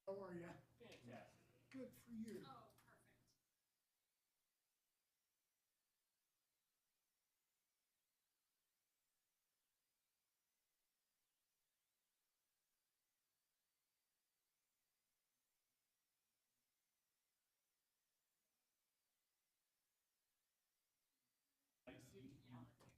How are you? Fantastic. Good for you. Oh, perfect. I see.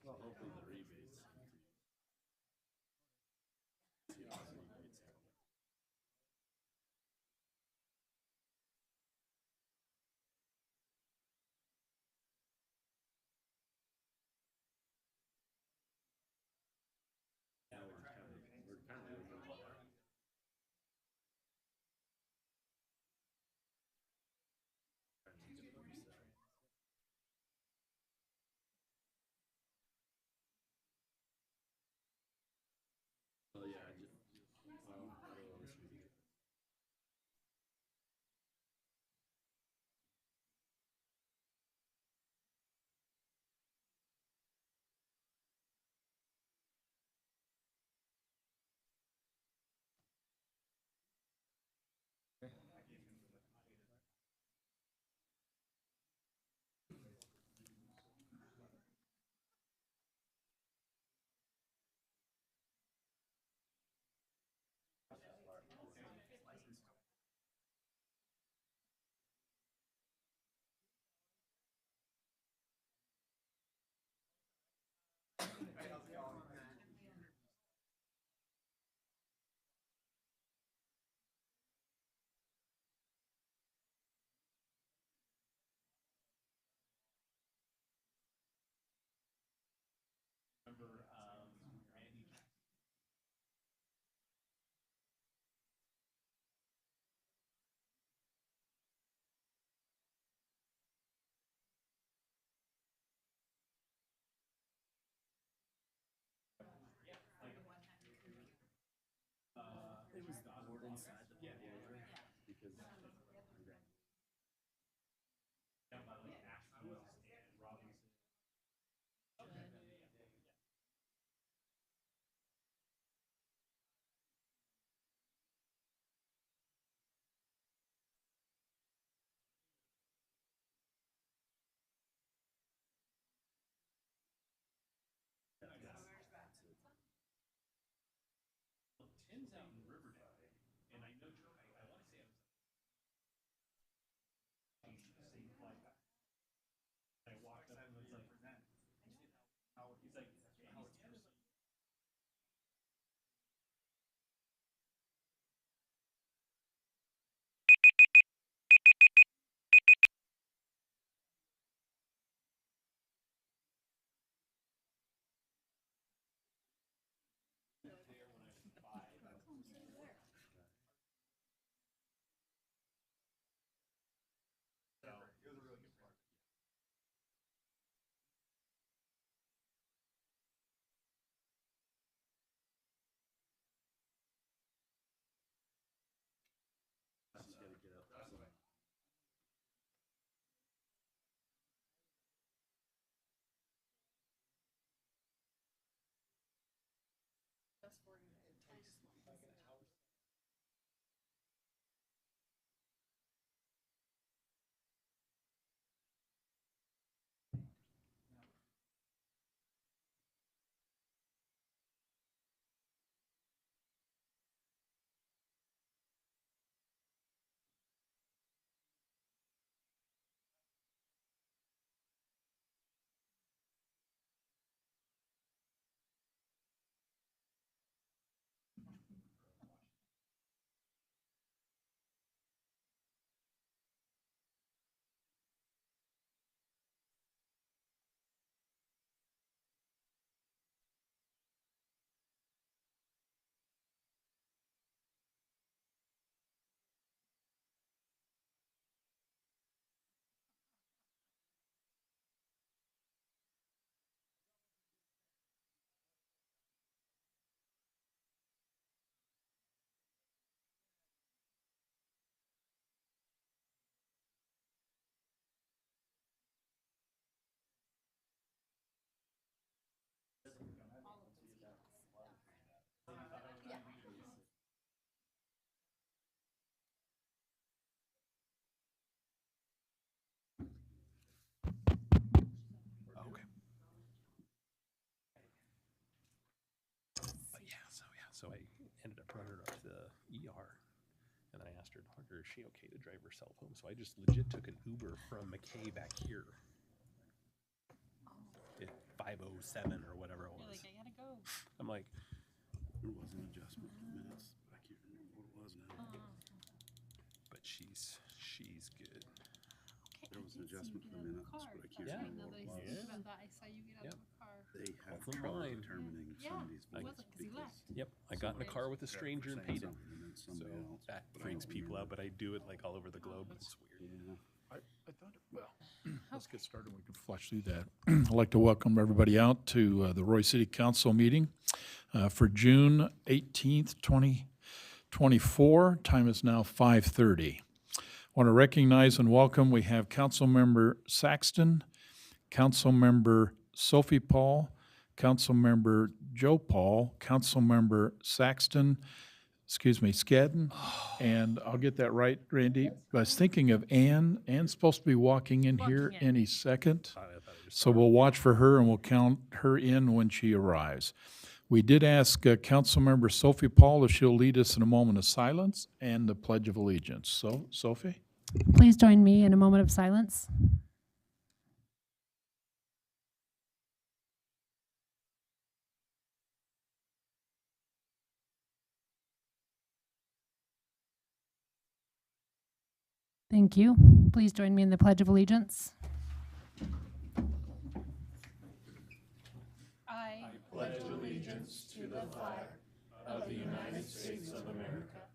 Well, hopefully the rebates. See how the rebates happen. Yeah, we're kind of looking at that. Trying to get them set. Well, yeah, I just, well, what else should we do? Remember, Randy. It was the board inside the boiler because Down by like Asheville and Robinson. Well, Tim's out in Riverdale, and I know, I want to say it was like, I walked up and was like, he's like, Howard's person. There when I was 5. So it was a really good part. I just gotta get up. So. Okay. So I ended up running her up to the ER, and I asked her doctor, "Is she okay to drive herself home?" So I just legit took an Uber from McKay back here. At 5:07 or whatever it You're was. like, I gotta go. I'm like, There was an adjustment in the minutes, but I can't remember what it was now. but she's good. Okay, There I was an did see you adjustment get to the out of minutes, car. but I can't Yeah. remember Now what that it I was. think about that, I saw you get out Yep. of a car. They have Both of trouble mine. determining Yeah. somebody's It votes wasn't 'cause he because left. Yep, I got in a car with a stranger and paid him. And then So somebody else. that but I freaks don't people out, remember. but I do it like all over the globe. It's weird. Yeah. I thought, well, let's get started. We can flush through that. I'd like to welcome everybody out to the Roy City Council meeting for June 18th, 2024. Time is now 5:30. I want to recognize and welcome, we have Councilmember Saxton, Councilmember Sophie Paul, Councilmember Joe Paul, Councilmember Saxton, Skadden, and I'll get that right, Randy. I was thinking of Ann. Ann's supposed to be walking in here Walking in. any second. I thought I just So we'll watch for her and we'll count her in when she arrives. We did ask Councilmember Sophie Paul if she'll lead us in a moment of silence and the Pledge of Allegiance. So, Sophie? Please join me in a moment of silence. Thank you. Please join me in the Pledge of Allegiance. I pledge allegiance to the flag of the United States of America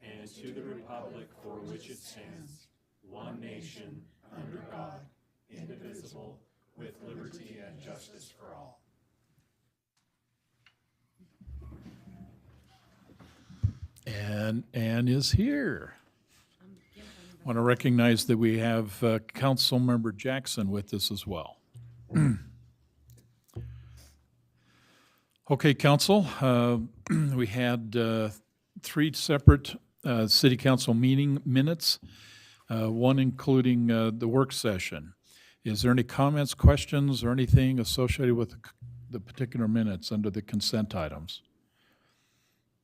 and to the republic for which it stands, one nation, under God, indivisible, with liberty and justice for all. And Ann is here. I want to recognize that we have Councilmember Jackson with us as well. Okay, Council, we had 3 separate City Council meeting minutes, one including the work session. Is there any comments, questions, or anything associated with the particular minutes under the consent items?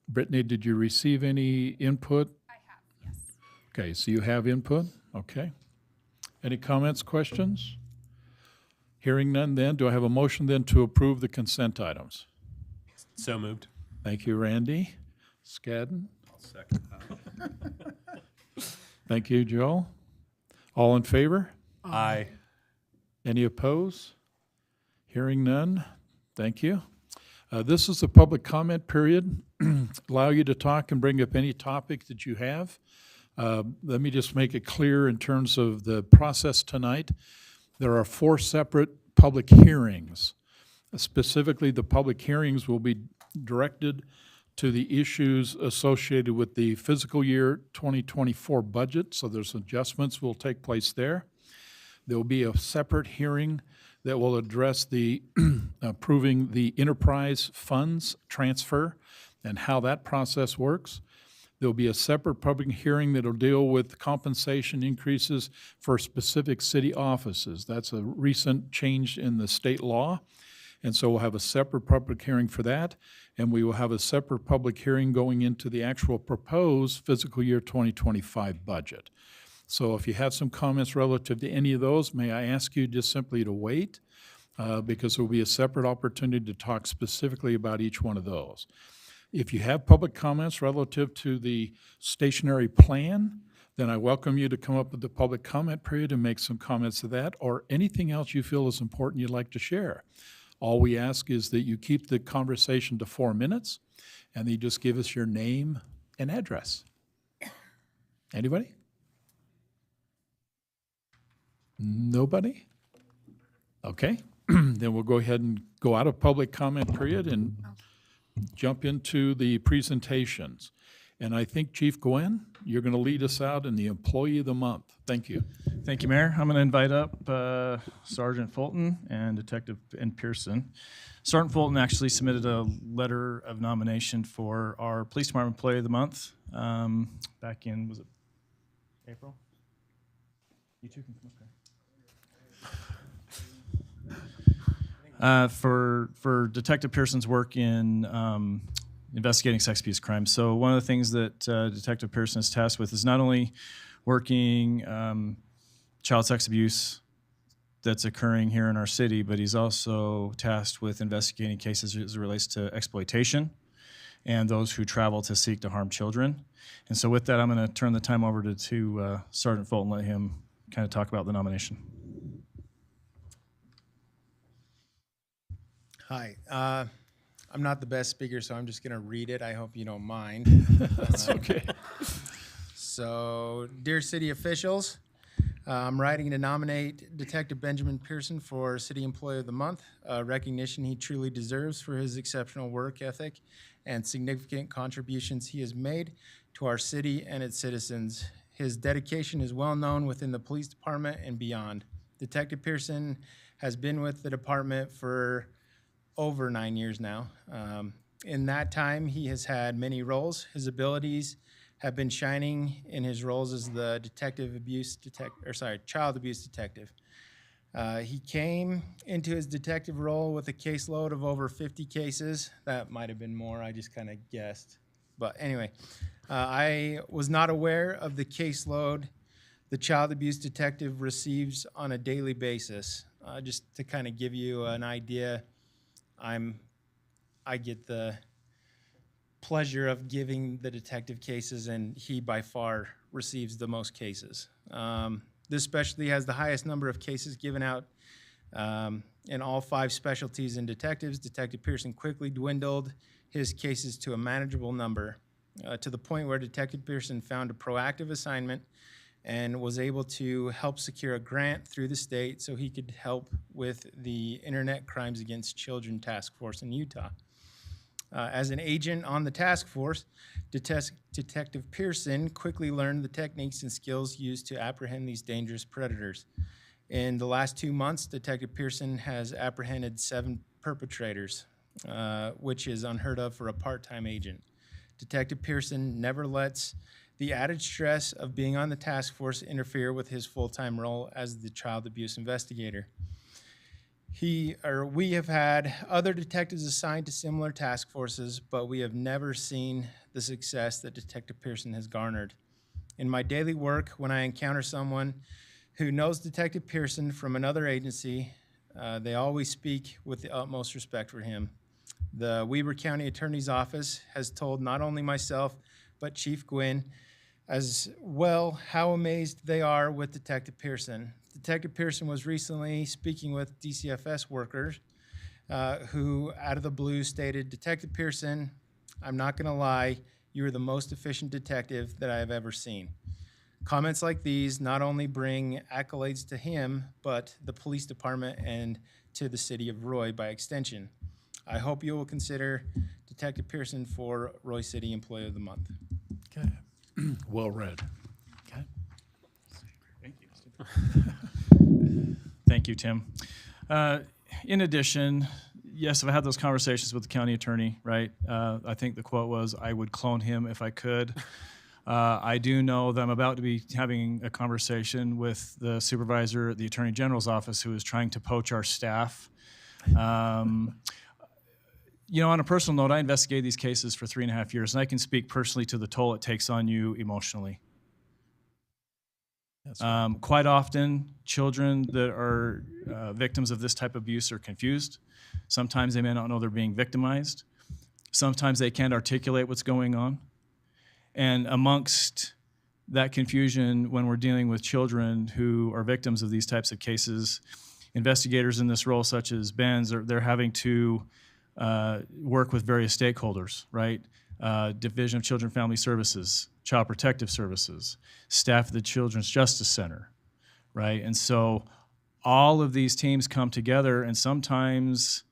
Brittany, did you receive any input? I have, yes. Okay, so you have input, okay. Any comments, questions? Hearing none then, do I have a motion then to approve the consent items? So moved. Thank you, Randy. Skadden? I'll second that. Thank you, Joe. All in favor? Aye. Any opposed? Hearing none, thank you. This is the public comment period. Allow you to talk and bring up any topic that you have. Let me just make it clear in terms of the process tonight. There are 4 separate public hearings. Specifically, the public hearings will be directed to the issues associated with the fiscal year 2024 budget, so there's adjustments will take place there. There will be a separate hearing that will address the approving the enterprise funds transfer and how that process works. There'll be a separate public hearing that'll deal with compensation increases for specific city offices. That's a recent change in the state law. And so we'll have a separate public hearing for that, and we will have a separate public hearing going into the actual proposed fiscal year 2025 budget. So if you have some comments relative to any of those, may I ask you just simply to wait, because there will be a separate opportunity to talk specifically about each one of those. If you have public comments relative to the stationary plan, then I welcome you to come up with the public comment period and make some comments to that, or anything else you feel is important you'd like to share. All we ask is that you keep the conversation to 4 minutes, and then you just give us your name and address. Anybody? Nobody? Okay, then we'll go ahead and go out of public comment period and jump into the presentations. And I think Chief Gwen, you're going to lead us out in the Employee of the Month. Thank you. Thank you, Mayor. I'm going to invite up Sergeant Fulton and Detective Pearson. Sergeant Fulton actually submitted a letter of nomination for our Police Department Employee of the Month back in, was it April? You two can come up here. For Detective Pearson's work in investigating sex abuse crimes. So one of the things that Detective Pearson is tasked with is not only working child sex abuse that's occurring here in our city, but he's also tasked with investigating cases as it relates to exploitation and those who travel to seek to harm children. And so with that, I'm going to turn the time over to Sergeant Fulton, let him kind of talk about the nomination. Hi. I'm not the best speaker, so I'm just going to read it. I hope you don't mind. That's okay. So, dear city officials, I'm writing to nominate Detective Benjamin Pearson for City Employee of the Month, a recognition he truly deserves for his exceptional work ethic and significant contributions he has made to our city and its citizens. His dedication is well known within the police department and beyond. Detective Pearson has been with the department for over 9 years now. In that time, he has had many roles. His abilities have been shining in his roles as the child abuse detective. He came into his detective role with a caseload of over 50 cases. That might have been more, I just kind of guessed. But anyway, I was not aware of the caseload the child abuse detective receives on a daily basis. Just to kind of give you an idea, I get the pleasure of giving the detective cases, and he by far receives the most cases. This specialty has the highest number of cases given out in all 5 specialties in detectives. Detective Pearson quickly dwindled his cases to a manageable number, to the point where Detective Pearson found a proactive assignment and was able to help secure a grant through the state so he could help with the Internet Crimes Against Children Task Force in Utah. As an agent on the task force, Detective Pearson quickly learned the techniques and skills used to apprehend these dangerous predators. In the last 2 months, Detective Pearson has apprehended 7 perpetrators, which is unheard of for a part-time agent. Detective Pearson never lets the added stress of being on the task force interfere with his full-time role as the child abuse investigator. We have had other detectives assigned to similar task forces, but we have never seen the success that Detective Pearson has garnered. In my daily work, when I encounter someone who knows Detective Pearson from another agency, they always speak with the utmost respect for him. The Weber County Attorney's Office has told not only myself, but Chief Gwynn as well how amazed they are with Detective Pearson. Detective Pearson was recently speaking with DCFS workers who, out of the blue, stated, "Detective Pearson, I'm not going to lie, you are the most efficient detective that I have ever seen." Comments like these not only bring accolades to him, but the police department and to the city of Roy by extension. I hope you will consider Detective Pearson for Roy City Employee of the Month. Okay. Well read. Okay. Thank you. Thank you, Tim. In addition, yes, I've had those conversations with the county attorney, right? I think the quote was, "I would clone him if I could." I do know that I'm about to be having a conversation with the supervisor at the Attorney General's office who is trying to poach our staff. You know, on a personal note, I investigated these cases for 3.5 years, and I can speak personally to the toll it takes on you emotionally. That's right. Quite often, children that are victims of this type of abuse are confused. Sometimes they may not know they're being victimized. Sometimes they can't articulate what's going on. And amongst that confusion, when we're dealing with children who are victims of these types of cases, investigators in this role, such as Ben's, they're having to work with various stakeholders, right? Division of Children and Family Services, Child Protective Services, staff at the Children's Justice Center, right? And so all of these teams come together, and sometimes,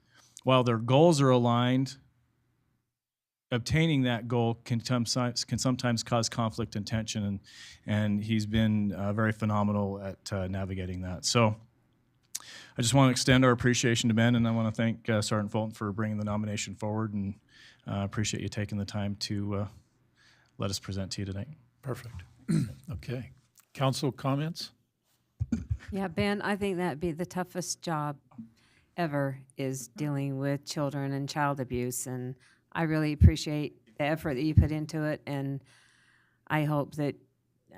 while their goals are aligned, obtaining that goal can sometimes cause conflict and tension, and he's been very phenomenal at navigating that. So I just want to extend our appreciation to Ben, and I want to thank Sergeant Fulton for bringing the nomination forward, and appreciate you taking the time to let us present to you tonight. Perfect. Okay. Council comments? Yeah, Ben, I think that'd be the toughest job ever, is dealing with children and child abuse. And I really appreciate the effort that you put into it. And I hope that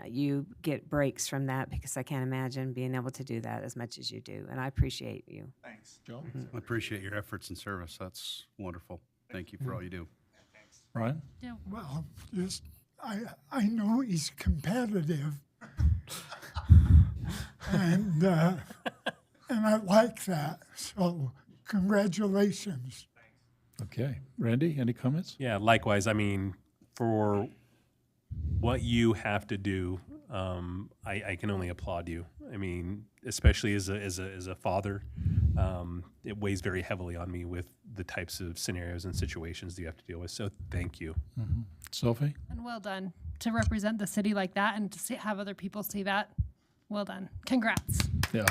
you get breaks from that, because I can't imagine being able to do that as much as you do. And I appreciate you. Thanks. Joe? I appreciate your efforts and service. That's wonderful. Thank you for all you do. Ryan? Well, just, I know he's competitive. and I like that. So congratulations. Okay. Randy, any comments? Yeah, likewise. I mean, for what you have to do, I can only applaud you. I mean, especially as a father, it weighs very heavily on me with the types of scenarios and situations that you have to deal with. So thank you. Sophie? And well done to represent the city like that and to have other people see that. Well done. Congrats. Yeah.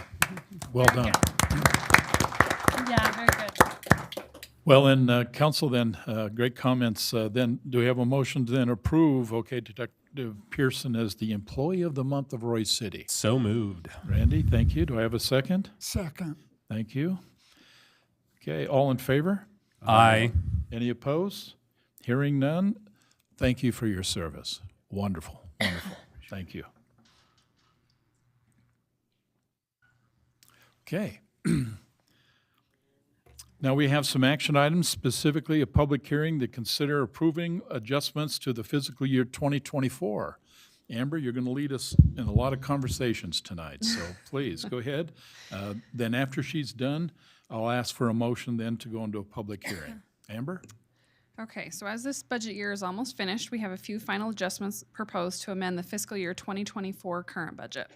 Well Very done. good. Yeah, very good. Well, then, council, then, great comments. Then, do we have a motion to then approve, okay, Detective Pearson as the Employee of the Month of Roy City? So moved. Randy, thank you. Do I have a second? Second. Thank you. Okay, all in favor? Aye. Any opposed? Hearing none, thank you for your service. Wonderful, wonderful. Thank you. Okay. Now we have some action items, specifically a public hearing to consider approving adjustments to the fiscal year 2024. Amber, you're going to lead us in a lot of conversations tonight, so please go ahead. Then after she's done, I'll ask for a motion then to go into a public hearing. Amber? Okay, so as this budget year is almost finished, we have a few final adjustments proposed to amend the fiscal year 2024 current budget.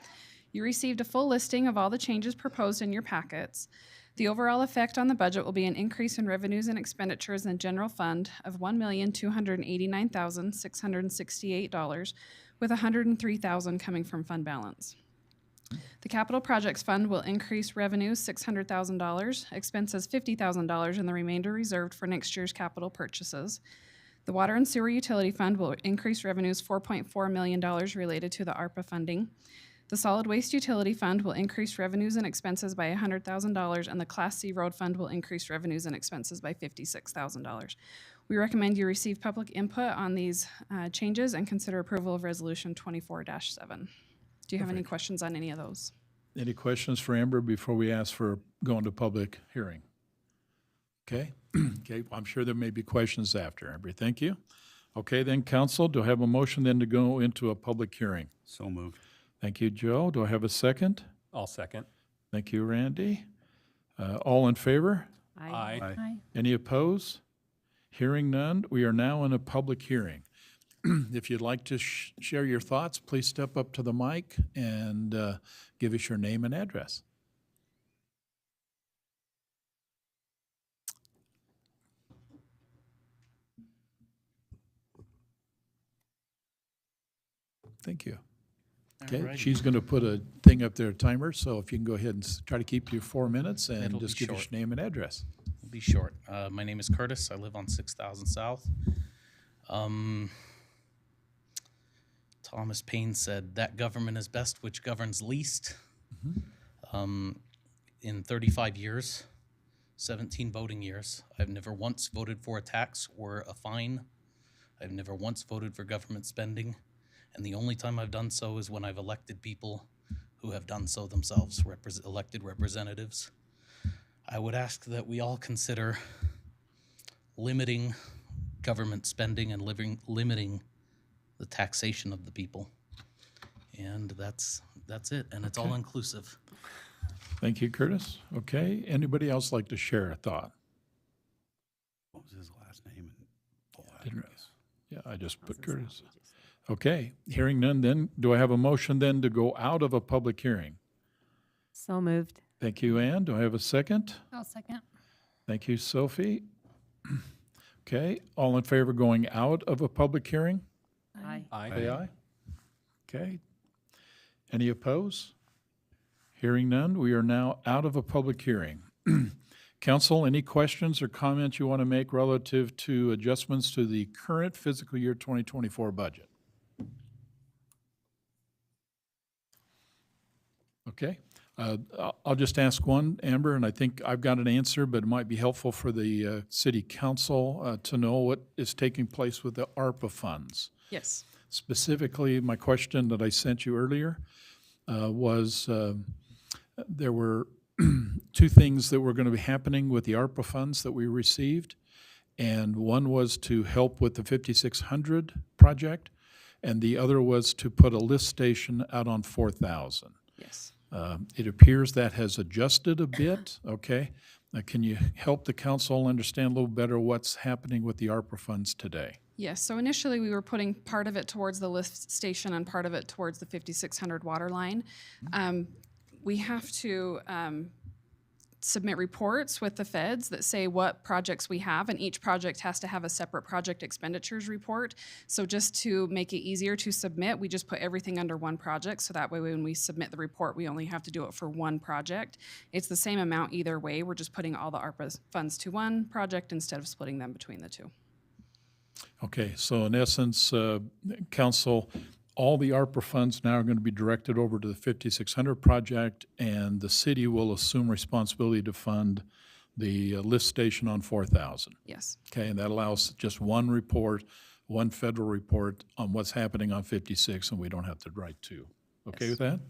You received a full listing of all the changes proposed in your packets. The overall effect on the budget will be an increase in revenues and expenditures in the general fund of $1,289,668, with $103,000 coming from fund balance. The capital projects fund will increase revenues $600,000, expenses $50,000, and the remainder reserved for next year's capital purchases. The water and sewer utility fund will increase revenues $4.4 million related to the ARPA funding. The solid waste utility fund will increase revenues and expenses by $100,000, and the Class C road fund will increase revenues and expenses by $56,000. We recommend you receive public input on these changes and consider approval of Resolution 24-7. Do you have any questions on any of those? Any questions for Amber before we ask for going to public hearing? Okay, okay, I'm sure there may be questions after, Amber, thank you. Okay, then, council, do I have a motion then to go into a public hearing? So moved. Thank you, Joe. Do I have a second? I'll second. Thank you, Randy. All in favor? Aye. Aye. Any opposed? Hearing none, we are now in a public hearing. If you'd like to share your thoughts, please step up to the mic and give us your name and address. Thank you. Okay, Alrighty. she's going to put a thing up there, a timer, so if you can go ahead and try to keep your 4 minutes and It'll just be give us short. your name and address. It'll be short. My name is Curtis. I live on 6,000 South. Thomas Paine said, "That government is best which governs least." In 35 years, 17 voting years, I've never once voted for a tax or a fine. I've never once voted for government spending. And the only time I've done so is when I've elected people who have done so themselves, elected representatives. I would ask that we all consider limiting government spending and limiting the taxation of the people. And that's it, and it's all inclusive. Thank you, Curtis. Okay, anybody else like to share a thought? What was his last name and full Didn't- address? Yeah, I just put Curtis. Okay, hearing none then, do I have a motion then to go out of a public hearing? So moved. Thank you, Ann. Do I have a second? I'll second. Thank you, Sophie. Okay, all in favor of going out of a public hearing? Aye. Say aye. Okay. Any opposed? Hearing none, we are now out of a public hearing. Council, any questions or comments you want to make relative to adjustments to the current fiscal year 2024 budget? Okay. I'll just ask one, Amber, and I think I've got an answer, but it might be helpful for the city council to know what is taking place with the ARPA funds. Yes. Specifically, my question that I sent you earlier was there were two things that were going to be happening with the ARPA funds that we received. And one was to help with the 5600 project, and the other was to put a lift station out on 4000. Yes. It appears that has adjusted a bit, okay? Can you help the council understand a little better what's happening with the ARPA funds today? Yes, so initially we were putting part of it towards the lift station and part of it towards the 5600 water line. We have to submit reports with the feds that say what projects we have, and each project has to have a separate project expenditures report. So just to make it easier to submit, we just put everything under one project, so that way when we submit the report, we only have to do it for one project. It's the same amount either way. We're just putting all the ARPA funds to one project instead of splitting them between the two. Okay, so in essence, council, all the ARPA funds now are going to be directed over to the 5600 project, and the city will assume responsibility to fund the lift station on 4000. Yes. Okay, and that allows just one report, one federal report on what's happening on 56, and we don't have to write two. Okay with that?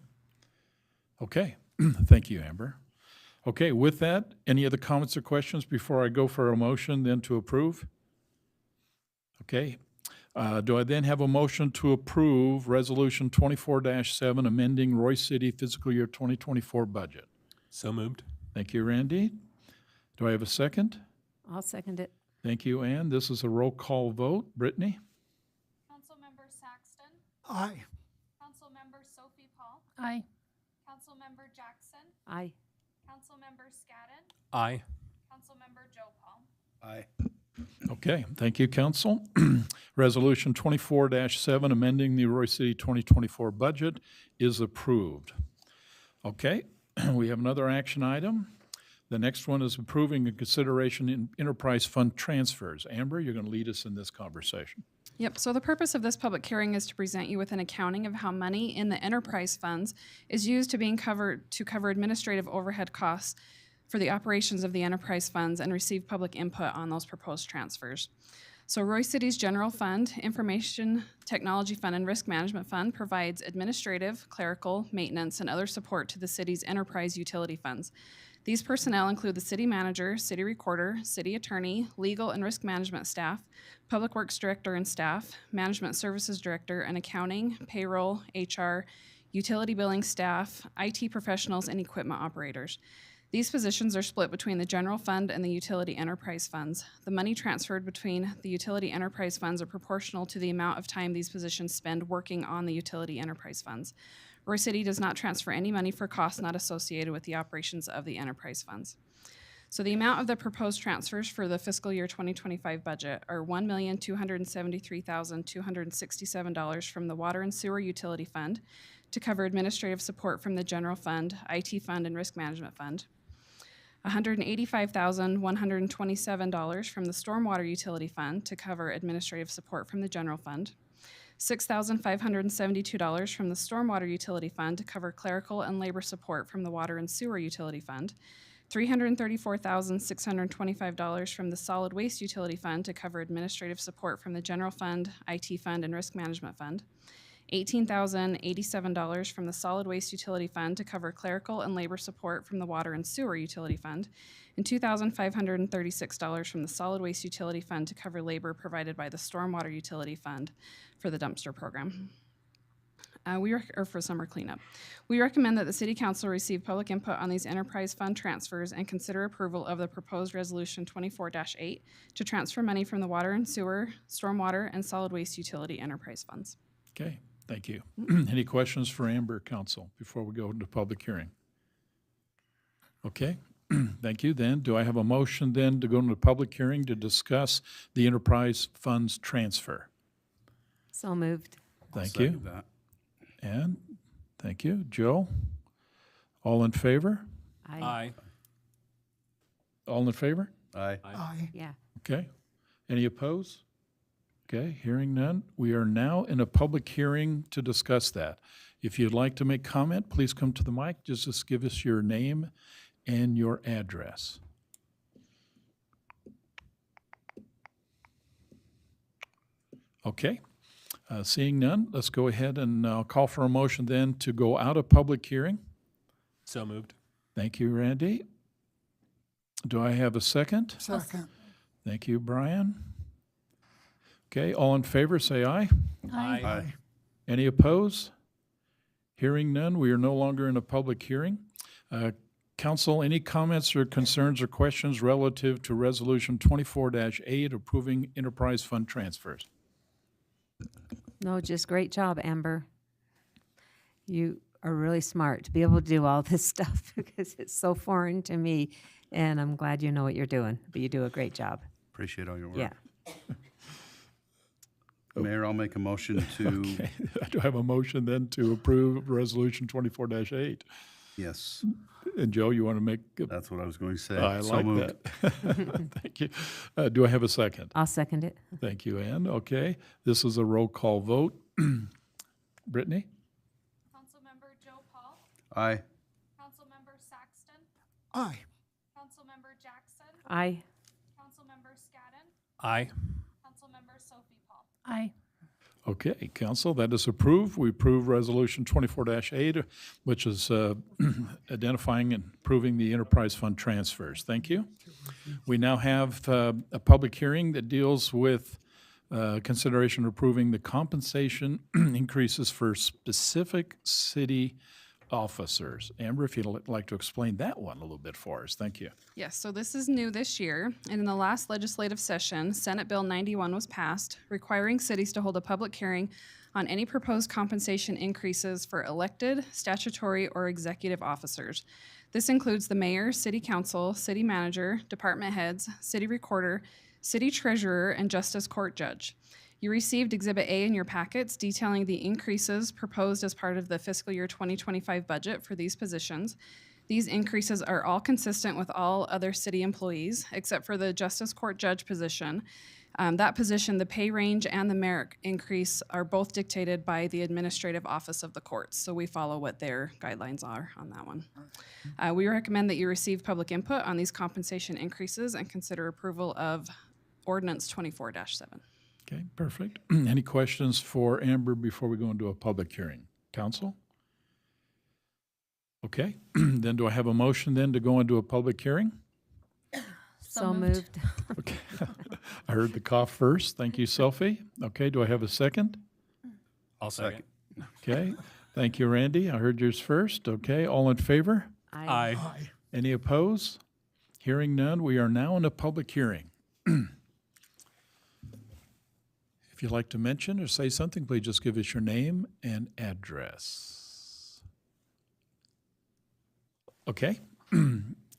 Okay, thank you, Amber. Okay, with that, any other comments or questions before I go for a motion then to approve? Okay. Do I then have a motion to approve Resolution 24-7 amending Royce City fiscal year 2024 budget? So moved. Thank you, Randy. Do I have a second? I'll second it. Thank you, Ann. This is a roll call vote. Brittany? Councilmember Saxton. Aye. Councilmember Sophie Paul. Aye. Councilmember Jackson. Aye. Councilmember Scadden. Aye. Councilmember Joe Paul. Aye. Okay, thank you, council. Resolution 24-7 amending the Royce City 2024 budget is approved. Okay, we have another action item. The next one is approving a consideration in enterprise fund transfers. Amber, you're going to lead us in this conversation. Yep, so the purpose of this public hearing is to present you with an accounting of how money in the enterprise funds is used to cover administrative overhead costs for the operations of the enterprise funds and receive public input on those proposed transfers. So Royce City's General Fund, Information Technology Fund, and Risk Management Fund provides administrative, clerical, maintenance, and other support to the city's enterprise utility funds. These personnel include the city manager, city recorder, city attorney, legal and risk management staff, public works director and staff, management services director, and accounting, payroll, HR, utility billing staff, IT professionals, and equipment operators. These positions are split between the general fund and the utility enterprise funds. The money transferred between the utility enterprise funds are proportional to the amount of time these positions spend working on the utility enterprise funds. Royce City does not transfer any money for costs not associated with the operations of the enterprise funds. So the amount of the proposed transfers for the fiscal year 2025 budget are $1,273,267 from the Water and Sewer Utility Fund to cover administrative support from the General Fund, IT Fund, and Risk Management Fund. $185,127 from the Stormwater Utility Fund to cover administrative support from the General Fund. $6,572 from the Stormwater Utility Fund to cover clerical and labor support from the Water and Sewer Utility Fund. $334,625 from the Solid Waste Utility Fund to cover administrative support from the General Fund, IT Fund, and Risk Management Fund. $18,087 from the Solid Waste Utility Fund to cover clerical and labor support from the Water and Sewer Utility Fund, and $2,536 from the Solid Waste Utility Fund to cover labor provided by the Stormwater Utility Fund for the dumpster program. Or for summer cleanup. We recommend that the City Council receive public input on these enterprise fund transfers and consider approval of the proposed Resolution 24-8 to transfer money from the Water and Sewer, Stormwater, and Solid Waste Utility enterprise funds. Okay, thank you. Any questions for Amber, council, before we go into public hearing? Okay, thank you. Then, do I have a motion then to go into public hearing to discuss the enterprise funds transfer? So moved. Thank you. And thank you. Joe? All in favor? Aye. All in favor? Aye. Aye. Yeah. Okay. Any opposed? Okay, hearing none. We are now in a public hearing to discuss that. If you'd like to make comment, please come to the mic. Just give us your name and your address. Okay. Seeing none, let's go ahead and call for a motion then to go out of public hearing. So moved. Thank you, Randy. Do I have a second? Second. Thank you, Brian. Okay, all in favor, say aye. Aye. Aye. Any opposed? Hearing none, we are no longer in a public hearing. Council, any comments or concerns or questions relative to Resolution 24-8 approving enterprise fund transfers? No, just great job, Amber. You are really smart to be able to do all this stuff because it's so foreign to me, and I'm glad you know what you're doing, but you do a great job. Appreciate all your work. Yeah. Mayor, I'll make a motion to, Okay, do I have a motion then to approve Resolution 24-8? yes, And Joe, you want to make? that's what I was going to say. I So like moved. that. Thank you. Do I have a second? I'll second it. Thank you, Ann. Okay, this is a roll call vote. Brittany? Councilmember Joe Paul, Aye. Councilmember Saxton, Aye. Councilmember Jackson, Aye. Councilmember Scadden, Aye. Councilmember Sophie Paul. Aye. Okay, council, that is approved. We approve Resolution 24-8, which is identifying and approving the enterprise fund transfers. Thank you. We now have a public hearing that deals with consideration of approving the compensation increases for specific city officers. Amber, if you'd like to explain that one a little bit for us. Thank you. Yes, so this is new this year, and in the last legislative session, Senate Bill 91 was passed, requiring cities to hold a public hearing on any proposed compensation increases for elected, statutory, or executive officers. This includes the mayor, city council, city manager, department heads, city recorder, city treasurer, and justice court judge. You received Exhibit A in your packets detailing the increases proposed as part of the fiscal year 2025 budget for these positions. These increases are all consistent with all other city employees, except for the justice court judge position. That position, the pay range and the merit increase are both dictated by the administrative office of the courts, so we follow what their guidelines are on that one. We recommend that you receive public input on these compensation increases and consider approval of Ordinance 24-7. Okay, perfect. Any questions for Amber before we go into a public hearing? Council? Okay, then do I have a motion then to go into a public hearing? So moved. Okay, I heard the cough first. Thank you, Sophie. Okay, do I have a second? I'll second. Okay, thank you, Randy. I heard yours first. Okay, all in favor? Aye. Aye. Any opposed? Hearing none, we are now in a public hearing. If you'd like to mention or say something, please just give us your name and address. Okay,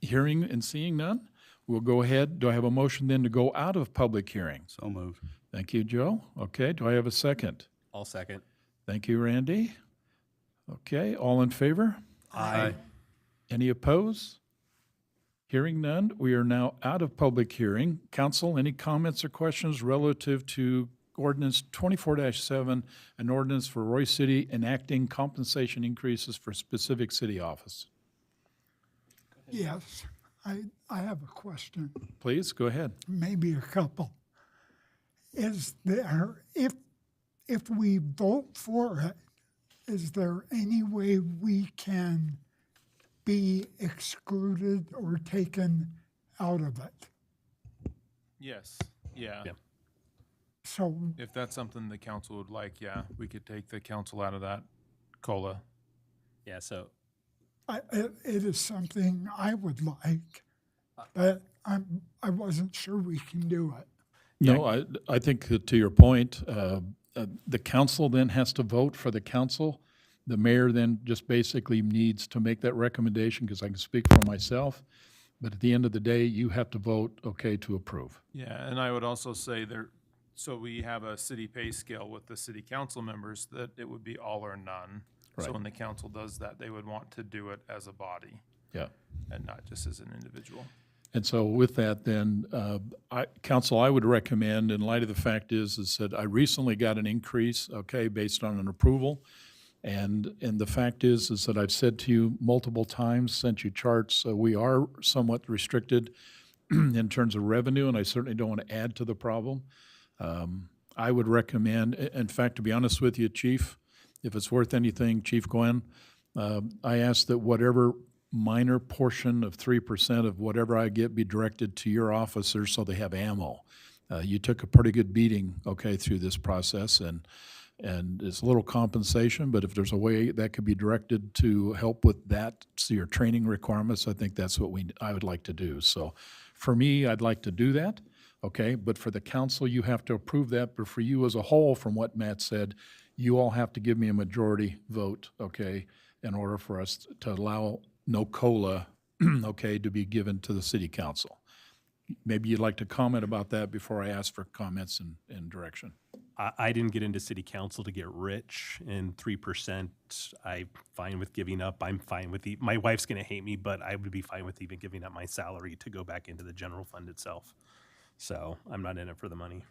hearing and seeing none, we'll go ahead. Do I have a motion then to go out of public hearing? So moved. Thank you, Joe. Okay, do I have a second? I'll second. Thank you, Randy. Okay, all in favor? Aye. Any opposed? Hearing none, we are now out of public hearing. Council, any comments or questions relative to Ordinance 24-7, an ordinance for Roy City enacting compensation increases for specific city office? Yes, I have a question, Please, go ahead. maybe a couple. Is there, if we vote for it, is there any way we can be excluded or taken out of it? Yes, yeah. Yeah. So, If that's something the council would like, yeah, we could take the council out of that COLA. Yeah, so it is something I would like, but I wasn't sure we can do it. No, I think that to your point, the council then has to vote for the council. The mayor then just basically needs to make that recommendation, because I can speak for myself. But at the end of the day, you have to vote, okay, to approve. Yeah, and I would also say there, so we have a city pay scale with the city council members, that it would be all or none. So Right. when the council does that, they would want to do it as a body Yeah. and not just as an individual. And so with that, then, council, I would recommend, in light of the fact is that I recently got an increase, okay, based on an approval. And the fact is that I've said to you multiple times, sent you charts, we are somewhat restricted in terms of revenue, and I certainly don't want to add to the problem. I would recommend, in fact, to be honest with you, Chief, if it's worth anything, Chief Gwen, I ask that whatever minor portion of 3% of whatever I get be directed to your officers so they have ammo. You took a pretty good beating, okay, through this process, and it's a little compensation, but if there's a way that could be directed to help with that, so your training requirements, I think that's what I would like to do. So for me, I'd like to do that, okay? But for the council, you have to approve that. But for you as a whole, from what Matt said, you all have to give me a majority vote, okay, in order for us to allow no COLA, okay, to be given to the city council. Maybe you'd like to comment about that before I ask for comments and direction. I didn't get into city council to get rich, and 3%, I'm fine with giving up. I'm fine with my wife's going to hate me, but I would be fine with even giving up my salary to go back into the general fund itself. So I'm not in it for the money.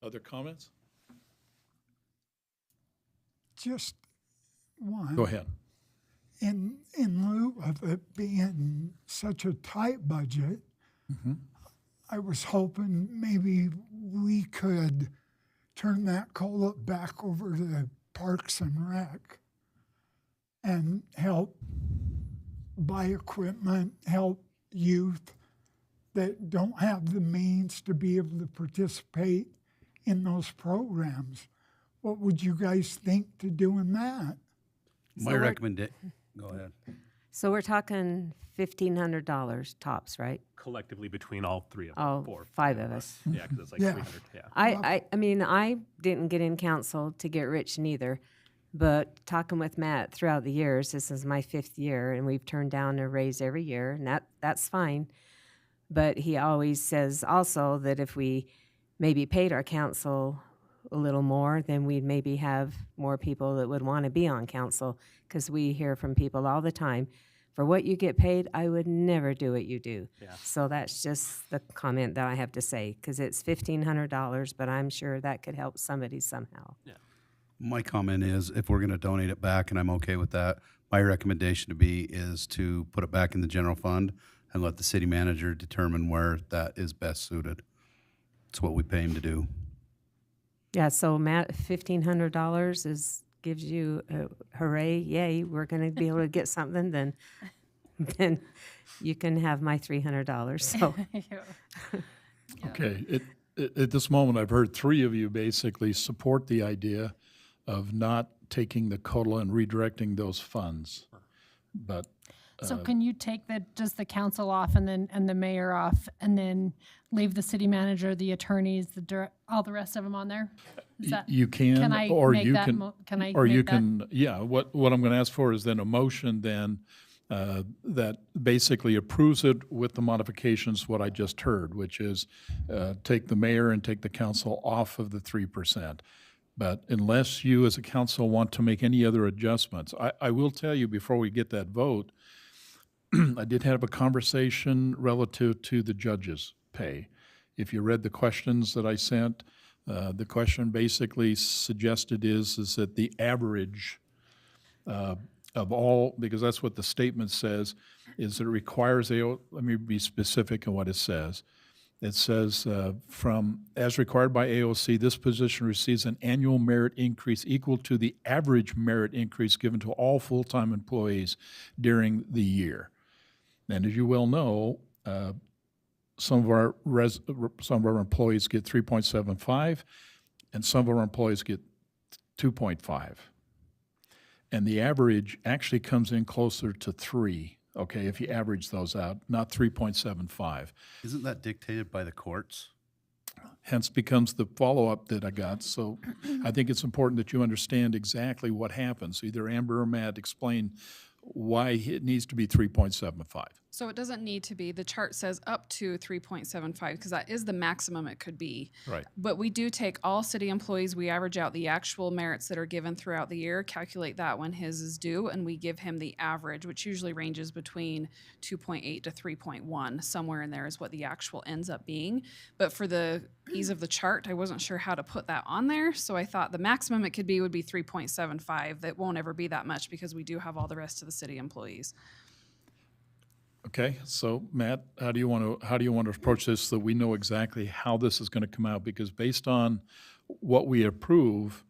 Other comments? Just one. Go ahead. In lieu of it being such a tight budget, I was hoping maybe we could turn that COLA back over to the Parks and Rec and help buy equipment, help youth that don't have the means to be able to participate in those programs. What would you guys think to doing that? My recommendation, go ahead. So we're talking $1,500 tops, right? Collectively between all three of them. All four. five of us. Yeah, because it's like Yeah. 300, yeah. I mean, I didn't get in council to get rich neither, but talking with Matt throughout the years, this is my 5th year, and we've turned down a raise every year, and that's fine. But he always says also that if we maybe paid our council a little more, then we'd maybe have more people that would want to be on council, because we hear from people all the time, for what you get paid, I would never do what you do. Yeah. So that's just the comment that I have to say, because it's $1,500, but I'm sure that could help somebody somehow. Yeah. My comment is, if we're going to donate it back, and I'm okay with that, my recommendation is to put it back in the general fund and let the city manager determine where that is best suited. It's what we pay him to do. Yeah, so Matt, $1,500 gives you a hooray, yay, we're going to be able to get something, then you can have my $300. So Okay, at this moment, I've heard 3 of you basically support the idea of not taking the COLA and redirecting those funds. But So can you take just the council off and the mayor off, and then leave the city manager, the attorneys, all the rest of them on there? Is that, you can, can I or make you that can, can I or make you that? can, yeah, what I'm going to ask for is then a motion then that basically approves it with the modifications, what I just heard, which is take the mayor and take the council off of the 3%. But unless you as a council want to make any other adjustments, I will tell you before we get that vote, I did have a conversation relative to the judges' pay. If you read the questions that I sent, the question basically suggested is that the average of all, because that's what the statement says, is that it requires let me be specific in what it says. It says, as required by AOC, this position receives an annual merit increase equal to the average merit increase given to all full-time employees during the year. And as you well know, some of our employees get 3.75, and some of our employees get 2.5. And the average actually comes in closer to 3, okay, if you average those out, not 3.75. Isn't that dictated by the courts? Hence becomes the follow-up that I got. So I think it's important that you understand exactly what happens. Either Amber or Matt explain why it needs to be 3.75. So it doesn't need to be. The chart says up to 3.75 because that is the maximum it could be. Right. But we do take all city employees, we average out the actual merits that are given throughout the year, calculate that when his is due, and we give him the average, which usually ranges between 2.8 to 3.1. Somewhere in there is what the actual ends up being. But for the ease of the chart, I wasn't sure how to put that on there. So I thought the maximum it could be would be 3.75. That won't ever be that much because we do have all the rest of the city employees. Okay, so Matt, how do you want to approach this so that we know exactly how this is going to come out? Because based on what we approve,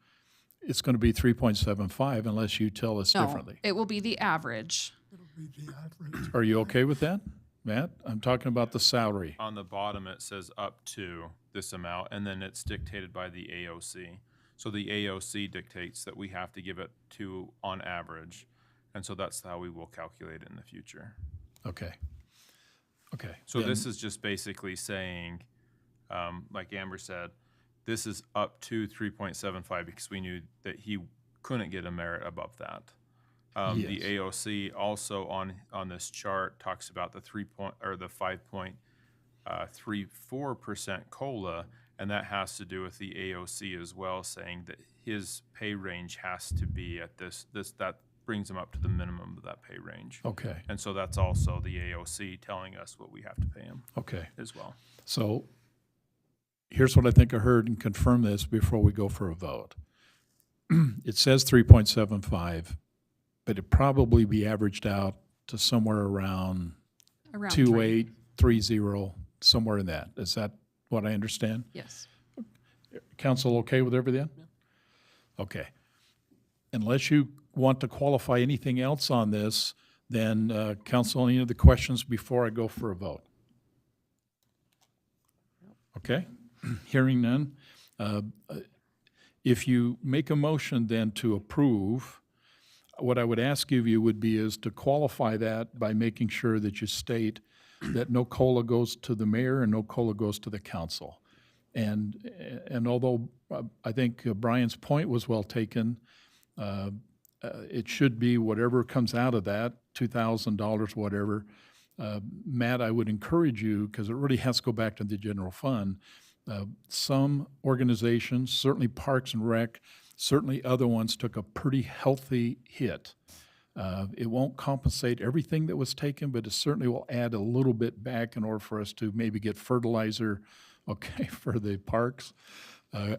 it's going to be 3.75 unless you tell us No, differently. it will be the average. It'll be the average. Are you okay with that, Matt? I'm talking about the salary. On the bottom, it says up to this amount, and then it's dictated by the AOC. So the AOC dictates that we have to give it to on average, and so that's how we will calculate it in the future. Okay. Okay. So then- this is just basically saying, like Amber said, this is up to 3.75 because we knew that he couldn't get a merit above that. The Yes. AOC also on this chart talks about the 5.34% COLA, and that has to do with the AOC as well, saying that his pay range has to be at this that brings him up to the minimum of that pay range. Okay. And so that's also the AOC telling us what we have to pay him Okay. as well. So here's what I think I heard, and confirm this before we go for a vote. It says 3.75, but it probably be averaged out to somewhere around Around 2.830, somewhere in that. Is that what I understand? Yes. Council okay with everything? Okay. Unless you want to qualify anything else on this, then council, any other questions before I go for a vote? Okay, hearing none. If you make a motion then to approve, what I would ask of you would be is to qualify that by making sure that you state that no COLA goes to the mayor and no COLA goes to the council. And although I think Brian's point was well taken, it should be whatever comes out of that, $2,000, whatever. Matt, I would encourage you, because it really has to go back to the general fund. Some organizations, certainly Parks and Rec, certainly other ones took a pretty healthy hit. It won't compensate everything that was taken, but it certainly will add a little bit back in order for us to maybe get fertilizer, okay, for the parks,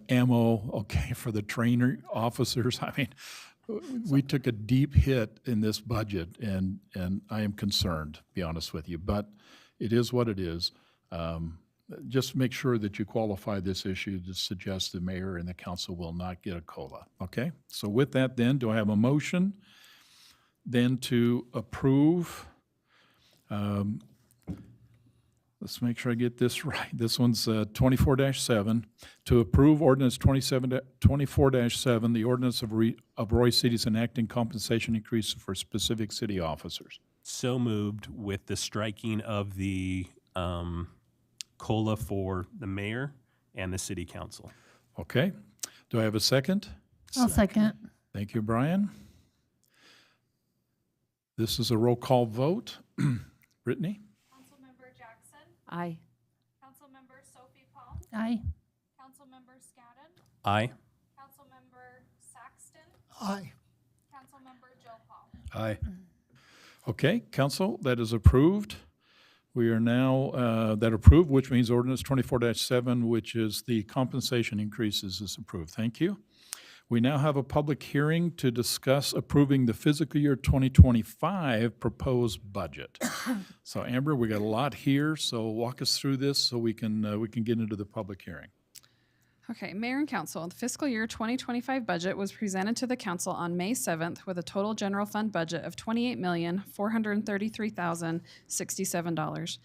ammo, okay, for the trainer officers. I mean, we took a deep hit in this budget, and I am concerned, to be honest with you, but it is what it is. Just make sure that you qualify this issue to suggest the mayor and the council will not get a COLA, okay? So with that then, do I have a motion then to approve? Let's make sure I get this right. This one's 24-7, to approve ordinance 24-7, the ordinance of Roy Cities enacting compensation increase for specific city officers. So moved with the striking of the COLA for the mayor and the city council. Okay. Do I have a second? I'll second. Thank you, Brian. This is a roll call vote. Brittany? Councilmember Jackson, Aye. Councilmember Sophie Palm, Aye. Councilmember Scadden, Aye. Councilmember Saxton, Aye. Councilmember Joe Paul. Aye. Okay, council, that is approved. We are now, that approved, which means ordinance 24-7, which is the compensation increases, is approved. Thank you. We now have a public hearing to discuss approving the fiscal year 2025 proposed budget. So Amber, we got a lot here, so walk us through this so we can get into the public hearing. Okay, Mayor and Council, the fiscal year 2025 budget was presented to the council on May 7th with a total general fund budget of $28,433,067.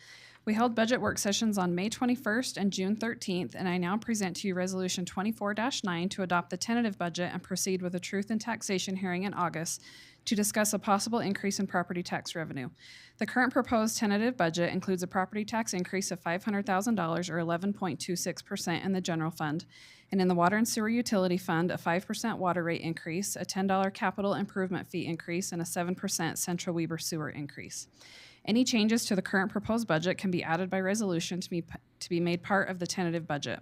We held budget work sessions on May 21st and June 13th, and I now present to you Resolution 24-9 to adopt the tentative budget and proceed with a truth and taxation hearing in August to discuss a possible increase in property tax revenue. The current proposed tentative budget includes a property tax increase of $500,000 or 11.26% in the general fund, and in the water and sewer utility fund, a 5% water rate increase, a $10 capital improvement fee increase, and a 7% Central Weber sewer increase. Any changes to the current proposed budget can be added by resolution to be made part of the tentative budget.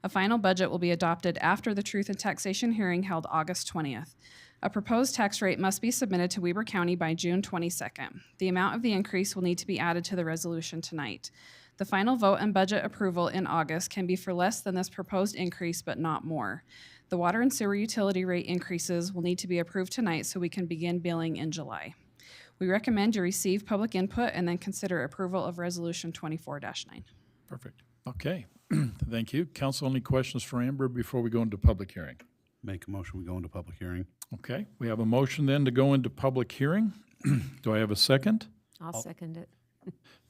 A final budget will be adopted after the Truth and Taxation hearing held August 20th. A proposed tax rate must be submitted to Weber County by June 22nd. The amount of the increase will need to be added to the resolution tonight. The final vote and budget approval in August can be for less than this proposed increase, but not more. The water and sewer utility rate increases will need to be approved tonight so we can begin billing in July. We recommend you receive public input and then consider approval of Resolution 24-9. Perfect. Okay. Thank you. Council, any questions for Amber before we go into public hearing? Make a motion, we go into public hearing. Okay, we have a motion then to go into public hearing. Do I have a second? I'll second it.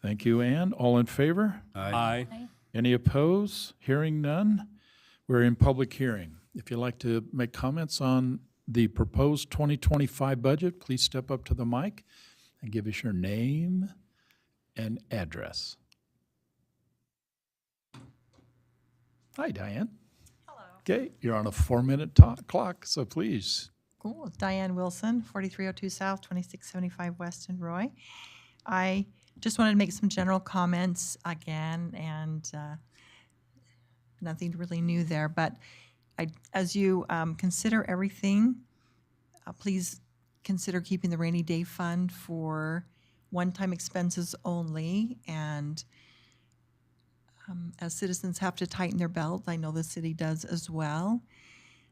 Thank you, Ann. All in favor? Aye. Any opposed? Hearing none. We're in public hearing. If you'd like to make comments on the proposed 2025 budget, please step up to the mic and give us your name and address. Hi, Diane. Hello. Okay, you're on a 4-minute clock, so please. Cool. It's Diane Wilson, 4302 South, 2675 West in Roy. I just wanted to make some general comments again, and nothing really new there. But as you consider everything, please consider keeping the rainy day fund for one-time expenses only. And as citizens have to tighten their belts, I know the city does as well.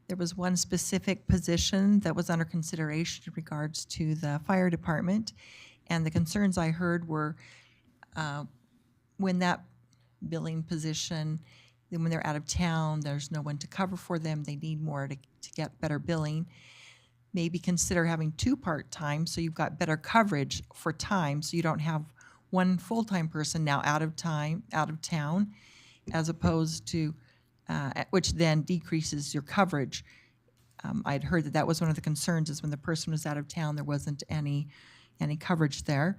There was one specific position that was under consideration in regards to the fire department. And the concerns I heard were when that billing position, then when they're out of town, there's no one to cover for them. They need more to get better billing. Maybe consider having 2 part-time so you've got better coverage for time, so you don't have one full-time person now out of town, as opposed to, which then decreases your coverage. I'd heard that was one of the concerns, is when the person was out of town, there wasn't any coverage there.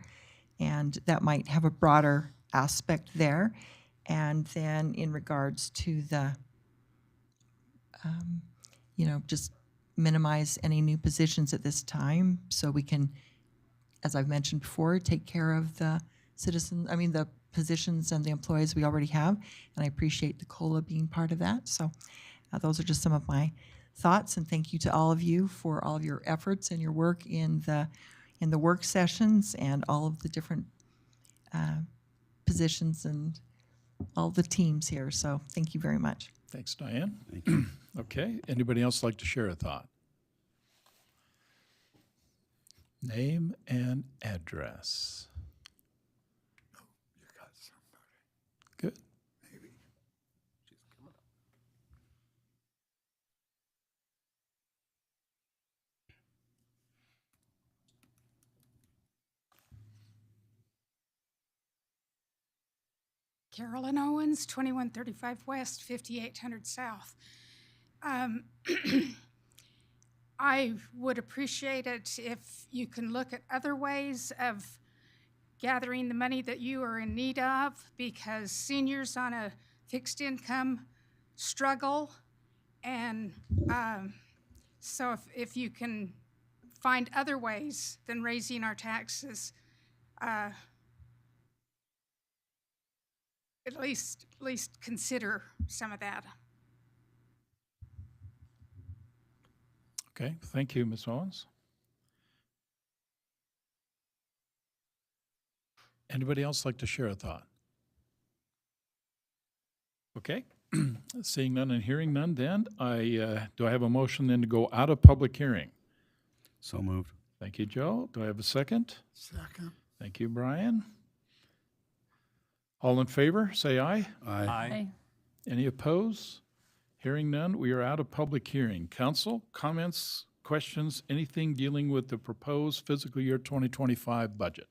And that might have a broader aspect there. And then in regards to the, just minimize any new positions at this time so we can, as I've mentioned before, take care of the the positions and the employees we already have. And I appreciate the COLA being part of that. So those are just some of my thoughts. And thank you to all of you for all of your efforts and your work in the work sessions and all of the different positions and all the teams here. So thank you very much. Thanks, Diane. Thank you. Okay, anybody else like to share a thought? Name and address. You got somebody. Good. Maybe. Carolyn Owens, 2135 West, 5800 South. I would appreciate it if you can look at other ways of gathering the money that you are in need of, because seniors on a fixed income struggle. And so if you can find other ways than raising our taxes, at least consider some of that. Okay, thank you, Ms. Owens. Anybody else like to share a thought? Okay, seeing none and hearing none, then do I have a motion then to go out of public hearing? So moved. Thank you, Joe. Do I have a second? Second. Thank you, Brian. All in favor, say aye. Aye. Aye. Any opposed? Hearing none, we are out of public hearing. Council, comments, questions, anything dealing with the proposed fiscal year 2025 budget?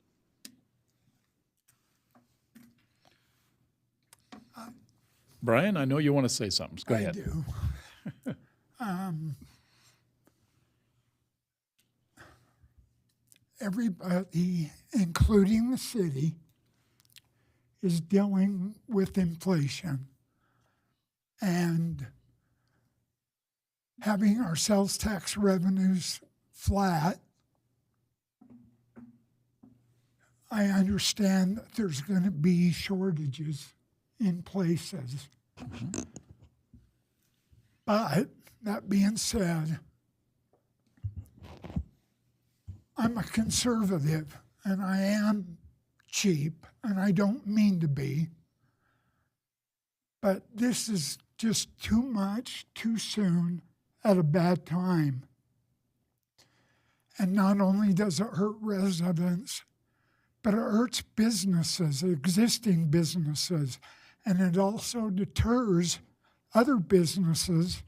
Brian, I know you want to say something. Go ahead. I do. Everybody, including the city, is dealing with inflation. And having our sales tax revenues flat, I understand that there's going to be shortages in places. But that being said, I'm a conservative and I am cheap, and I don't mean to be. But this is just too much, too soon, at a bad time. And not only does it hurt residents, but it hurts businesses, existing businesses, and it also deters other businesses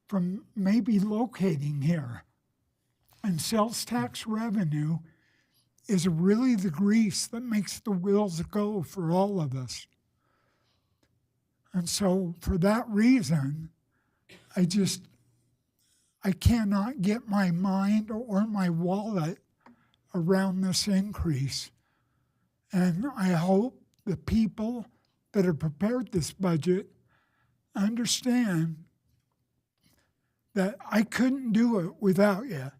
from maybe locating here. And sales tax revenue is really the grease that makes the wheels go for all of us. And so for that reason, I cannot get my mind or my wallet around this increase. And I hope the people that have prepared this budget understand that I couldn't do it without you.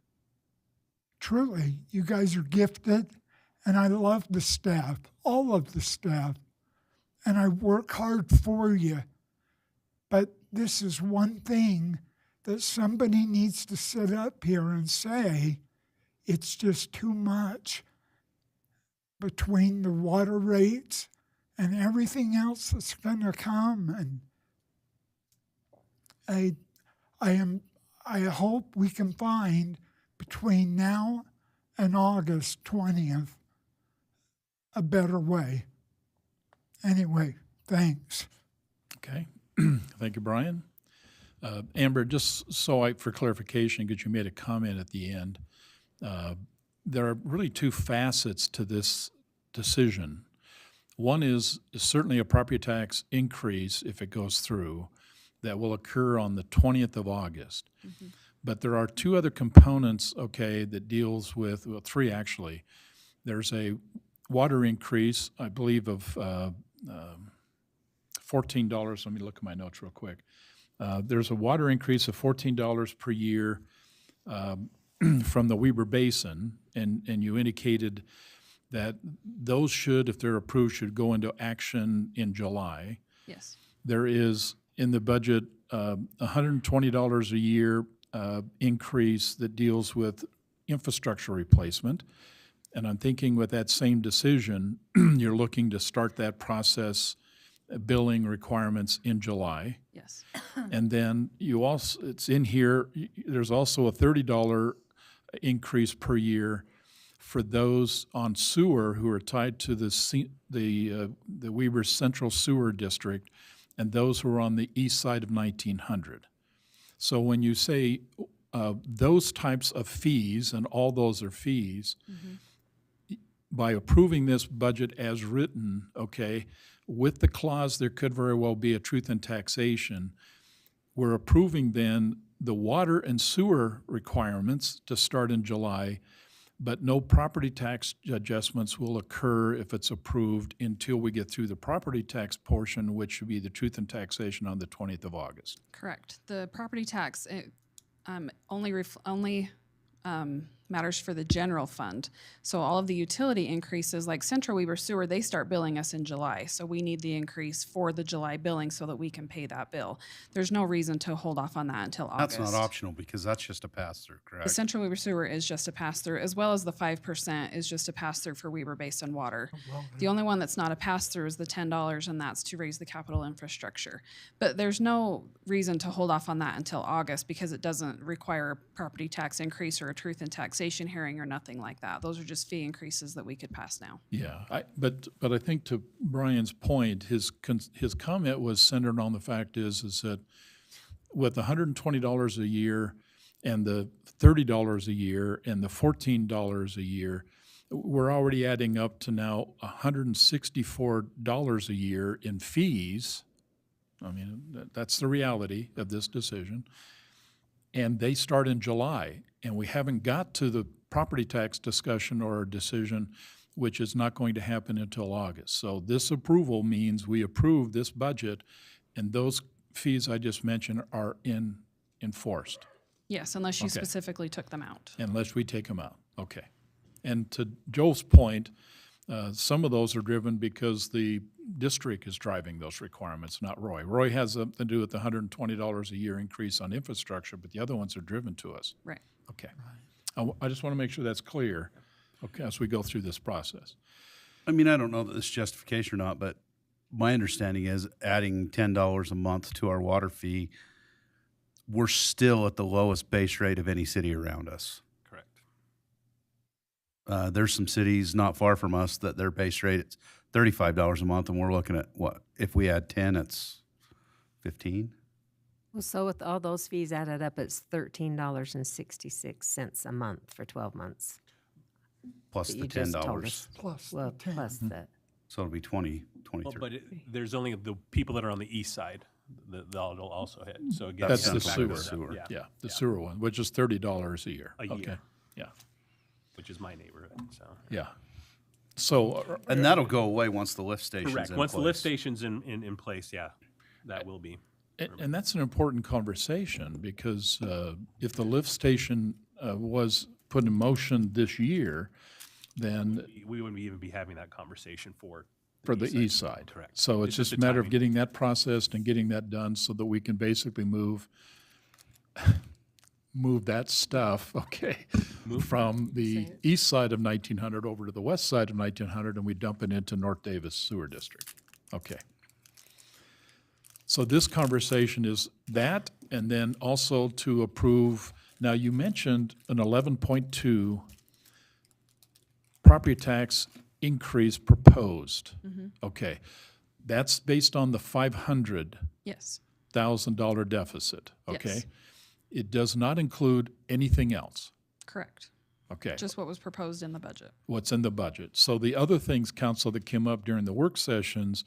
Truly, you guys are gifted, and I love the staff, all of the staff, and I work hard for you. But this is one thing that somebody needs to sit up here and say, it's just too much between the water rates and everything else that's going to come. And I hope we can find between now and August 20th a better way. Anyway, thanks. Okay. Thank you, Brian. Amber, just for clarification, because you made a comment at the end, there are really two facets to this decision. One is certainly a property tax increase, if it goes through, that will occur on the 20th of August. Mm-hmm. But there are two other components, that deals with, well, three actually. There's a water increase, I believe, of $14. Let me look at my notes real quick. There's a water increase of $14 per year from the Weber Basin, and you indicated that those should, if they're approved, should go into action in July. Yes. There is in the budget $120 a year increase that deals with infrastructure replacement. And I'm thinking with that same decision, you're looking to start that process, billing requirements in July. Yes. And then it's in here, there's also a $30 increase per year for those on sewer who are tied to the Weber Central Sewer District and those who are on the east side of 1900. So when you say those types of fees, and all those are fees, by approving this budget as written, with the clause there could very well be a truth in taxation, we're approving then the water and sewer requirements to start in July, but no property tax adjustments will occur if it's approved until we get through the property tax portion, which should be the truth in taxation on the 20th of August. Correct. The property tax only matters for the general fund. So all of the utility increases, like Central Weber Sewer, they start billing us in July. So we need the increase for the July billing so that we can pay that bill. There's no reason to hold off on that until August. That's not optional because that's just a pass-through, correct? The Central Weber Sewer is just a pass-through, as well as the 5% is just a pass-through for Weber Basin Water. The only one that's not a pass-through is the $10, and that's to raise the capital infrastructure. But there's no reason to hold off on that until August because it doesn't require a property tax increase or a truth in taxation hearing or nothing like that. Those are just fee increases that we could pass now. Yeah, but I think to Brian's point, his comment was centered on the fact is that with $120 a year and the $30 a year and the $14 a year, we're already adding up to now $164 a year in fees. I mean, that's the reality of this decision. And they start in July, and we haven't got to the property tax discussion or decision, which is not going to happen until August. So this approval means we approve this budget, and those fees I just mentioned are enforced. Yes, unless you specifically took them out. Unless we take them out, okay. And to Joel's point, some of those are driven because the district is driving those requirements, not Roy. Roy has something to do with the $120 a year increase on infrastructure, but the other ones are driven to us. Right. Okay. I just want to make sure that's clear, as we go through this process. I mean, I don't know that this is justification or not, but my understanding is adding $10 a month to our water fee, we're still at the lowest base rate of any city around us. Correct. There's some cities not far from us that their base rate is $35 a month, and we're looking at what? If we add 10, it's 15. Well, so with all those fees added up, it's $13.66 a month for 12 months. Plus that the you just told $10. us. Plus Well, the 10. plus that. So it'll be 20, 23. But there's only the people that are on the east side that it'll also hit. So again, That's yeah, the back sewer. to sewer. Yeah, the sewer one, which is $30 a year. A year. Okay, yeah, Which is my neighborhood. So yeah. So, And that'll go away once the lift station's correct. in Once the place. lift station's in place, yeah, that will be. and that's an important conversation, because if the lift station was put in motion this year, then We wouldn't even be having that conversation for the east side. Correct. So it's just a matter of getting that processed and getting that done so that we can basically move that stuff, okay, from the east side of 1900 over to the west side of 1900, and we dump it into North Davis Sewer District. Okay. So this conversation is that, and then also to approve, now you mentioned an 11.2 property tax increase proposed. Okay. That's based on the $500,000 Yes. deficit, okay? Yes. It does not include anything else, Correct. okay? Just what was proposed in the budget. What's in the budget. So the other things, council, that came up during the work sessions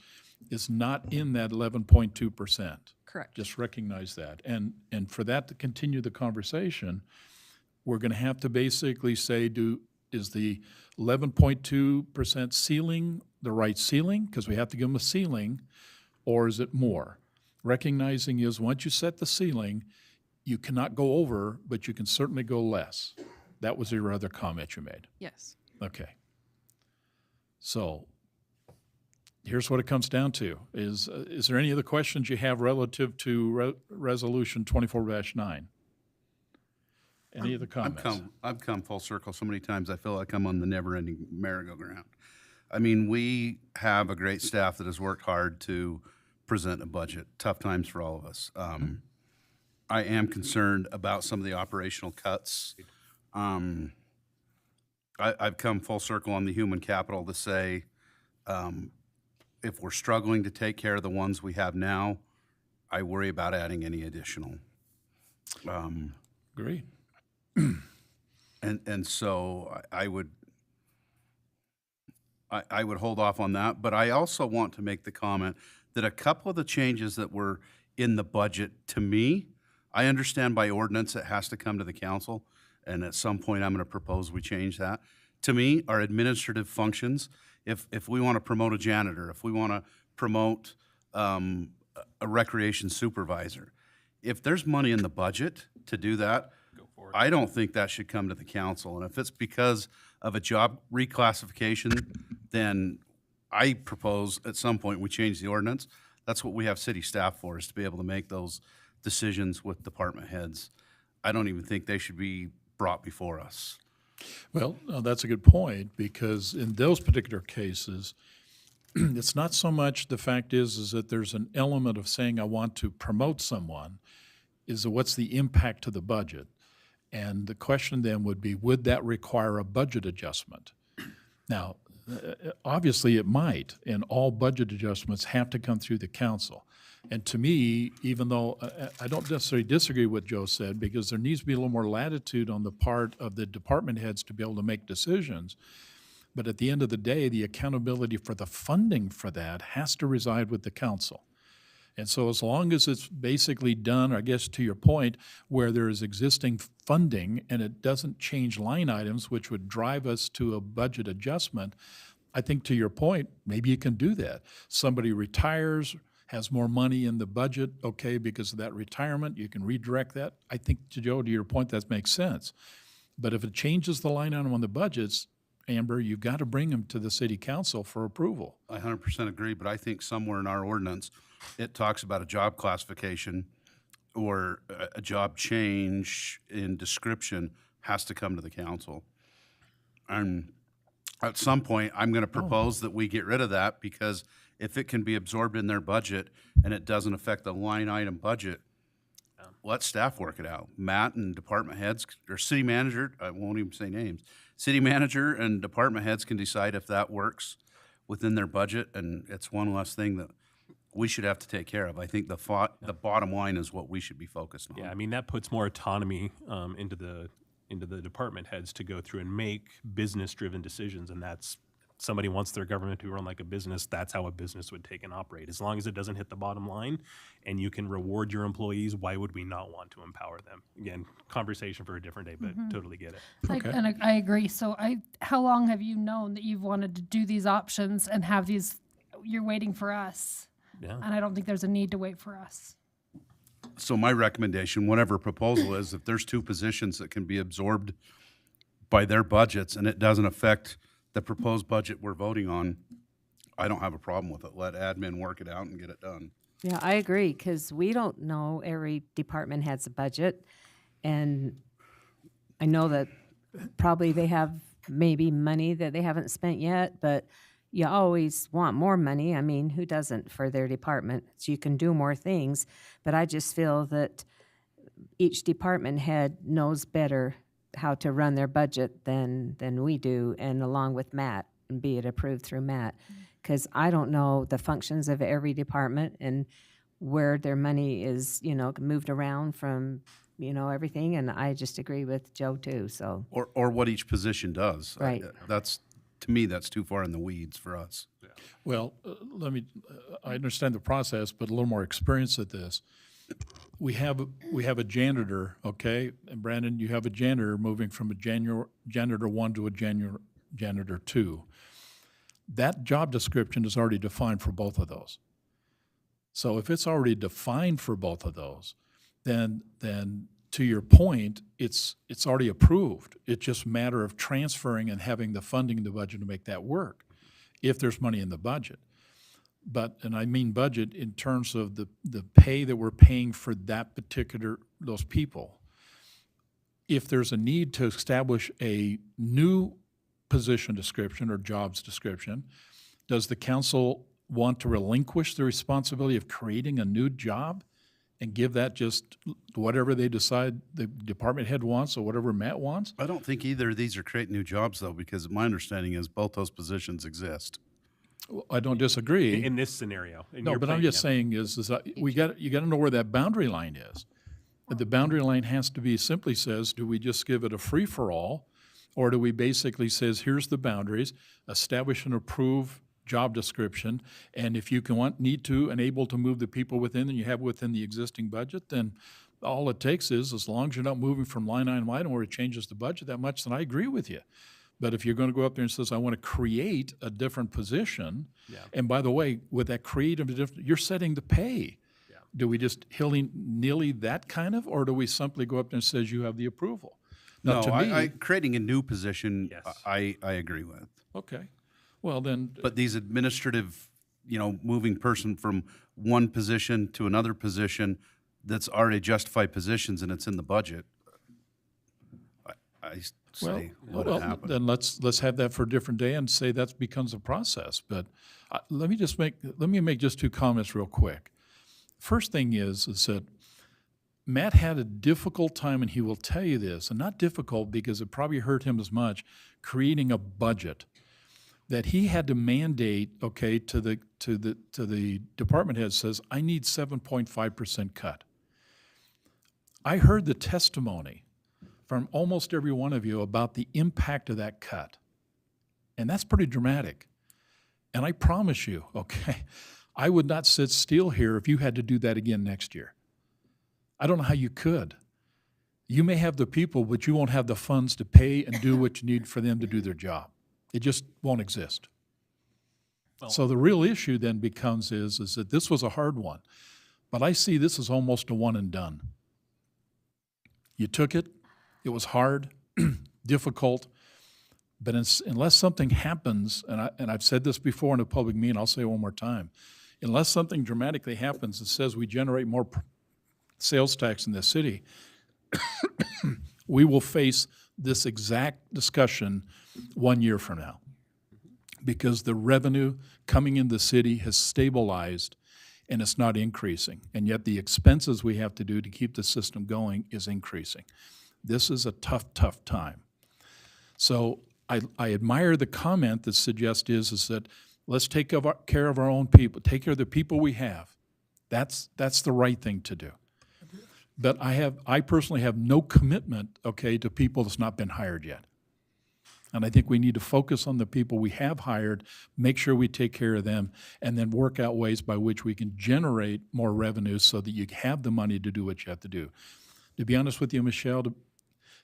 is not in that 11.2%. Correct. Just recognize that. And for that to continue the conversation, we're going to have to basically say, is the 11.2% ceiling the right ceiling? Because we have to give them a ceiling, or is it more? Recognizing is once you set the ceiling, you cannot go over, but you can certainly go less. That was your other comment you made. Yes. Okay. So here's what it comes down to. Is there any other questions you have relative to Resolution 24-9? Any other comments? I've come full circle so many times, I feel like I'm on the never-ending merry-go-round. I mean, we have a great staff that has worked hard to present a budget. Tough times for all of us. I am concerned about some of the operational cuts. I've come full circle on the human capital to say, if we're struggling to take care of the ones we have now, I worry about adding any additional. Agreed. And so I would hold off on that, but I also want to make the comment that a couple of the changes that were in the budget, to me, I understand by ordinance it has to come to the council, and at some point I'm going to propose we change that. To me, our administrative functions, if we want to promote a janitor, if we want to promote a recreation supervisor, if there's money in the budget to do that, I don't think that should come to the council. And if it's because of a job reclassification, then I propose at some point we change the ordinance. That's what we have city staff for, is to be able to make those decisions with department heads. I don't even think they should be brought before us. Well, that's a good point, because in those particular cases, it's not so much, the fact is that there's an element of saying I want to promote someone, is what's the impact to the budget? And the question then would be, would that require a budget adjustment? Now, obviously it might, and all budget adjustments have to come through the council. And to me, even though I don't necessarily disagree with what Joe said, because there needs to be a little more latitude on the part of the department heads to be able to make decisions, but at the end of the day, the accountability for the funding for that has to reside with the council. And so as long as it's basically done, I guess to your point, where there is existing funding and it doesn't change line items, which would drive us to a budget adjustment, I think to your point, maybe you can do that. Somebody retires, has more money in the budget, okay, because of that retirement, you can redirect that. I think, Joe, to your point, that makes sense. But if it changes the line item on the budgets, Amber, you've got to bring them to the city council for approval. I 100% agree, but I think somewhere in our ordinance, it talks about a job classification or a job change in description has to come to the council. And at some point, I'm going to propose that we get rid of that, because if it can be absorbed in their budget and it doesn't affect the line item budget, let staff work it out. Matt and department heads, or city manager, I won't even say names, city manager and department heads can decide if that works within their budget, and it's one less thing that we should have to take care of. I think the bottom line is what we should be focused on. Yeah, I mean, that puts more autonomy into the department heads to go through and make business-driven decisions, and that's, somebody wants their government to run like a business, that's how a business would take and operate. As long as it doesn't hit the bottom line and you can reward your employees, why would we not want to empower them? Again, conversation for a different day, but totally get it. Like, and I agree. So how long have you known that you've wanted to do these options and have these, you're waiting for us? Yeah. And I don't think there's a need to wait for us. So my recommendation, whatever proposal is, if there's two positions that can be absorbed by their budgets and it doesn't affect the proposed budget we're voting on, I don't have a problem with it. Let admin work it out and get it done. Yeah, I agree, because we don't know, every department has a budget, and I know that probably they have maybe money that they haven't spent yet, but you always want more money. I mean, who doesn't for their department? So you can do more things, but I just feel that each department head knows better how to run their budget than we do, and along with Matt, and be it approved through Matt. Because I don't know the functions of every department and where their money is, moved around from, everything. And I just agree with Joe too, so. Or what each position does. Right. To me, that's too far in the weeds for us. Well, I understand the process, but a little more experience at this. We have a janitor, okay? And Brandon, you have a janitor moving from a janitor 1 to a janitor 2. That job description is already defined for both of those. So if it's already defined for both of those, then to your point, it's already approved. It's just a matter of transferring and having the funding in the budget to make that work, if there's money in the budget. And I mean budget in terms of the pay that we're paying for those people. If there's a need to establish a new position description or jobs description, does the council want to relinquish the responsibility of creating a new job and give that just whatever they decide the department head wants or whatever Matt wants? I don't think either of these are creating new jobs, though, because my understanding is both those positions exist. Well, I don't disagree. In this scenario. No, but I'm just saying is that you got to know where that boundary line is. The boundary line has to be, simply says, do we just give it a free-for-all, or do we basically says, here's the boundaries, establish and approve job description, and if you need to and able to move the people within and you have within the existing budget, then all it takes is, as long as you're not moving from line item to item where it changes the budget that much, then I agree with you. But if you're going to go up there and says, I want to create a different position, and by the way, with that you're setting the pay. Yeah. Do we just hilly-nilly that kind of, or do we simply go up there and says you have the approval? Now, No, to me, creating a new position, Yes. I agree with. okay. Well, then, But these administrative, moving person from one position to another position that's already justified positions and it's in the budget, I say let it happen. then let's have that for a different day and say that becomes a process. But let me make just two comments real quick. First thing is that Matt had a difficult time, and he will tell you this, and not difficult because it probably hurt him as much, creating a budget that he had to mandate, okay, to the department head says, I need 7.5% cut. I heard the testimony from almost every one of you about the impact of that cut. And that's pretty dramatic. And I promise you, okay, I would not sit still here if you had to do that again next year. I don't know how you could. You may have the people, but you won't have the funds to pay and do what you need for them to do their job. It just won't exist. So the real issue then becomes is that this was a hard one, but I see this as almost a one and done. You took it. It was hard, difficult, but unless something happens, and I've said this before in a public meeting, I'll say it one more time, unless something dramatically happens that says we generate more sales tax in this city, we will face this exact discussion 1 year from now, because the revenue coming in the city has stabilized and it's not increasing. And yet the expenses we have to do to keep the system going is increasing. This is a tough, tough time. So I admire the comment that suggests is that let's take care of our own people, take care of the people we have. That's the right thing to do. But I personally have no commitment, okay, to people that's not been hired yet. And I think we need to focus on the people we have hired, make sure we take care of them, and then work out ways by which we can generate more revenue so that you have the money to do what you have to do. To be honest with you, Michelle,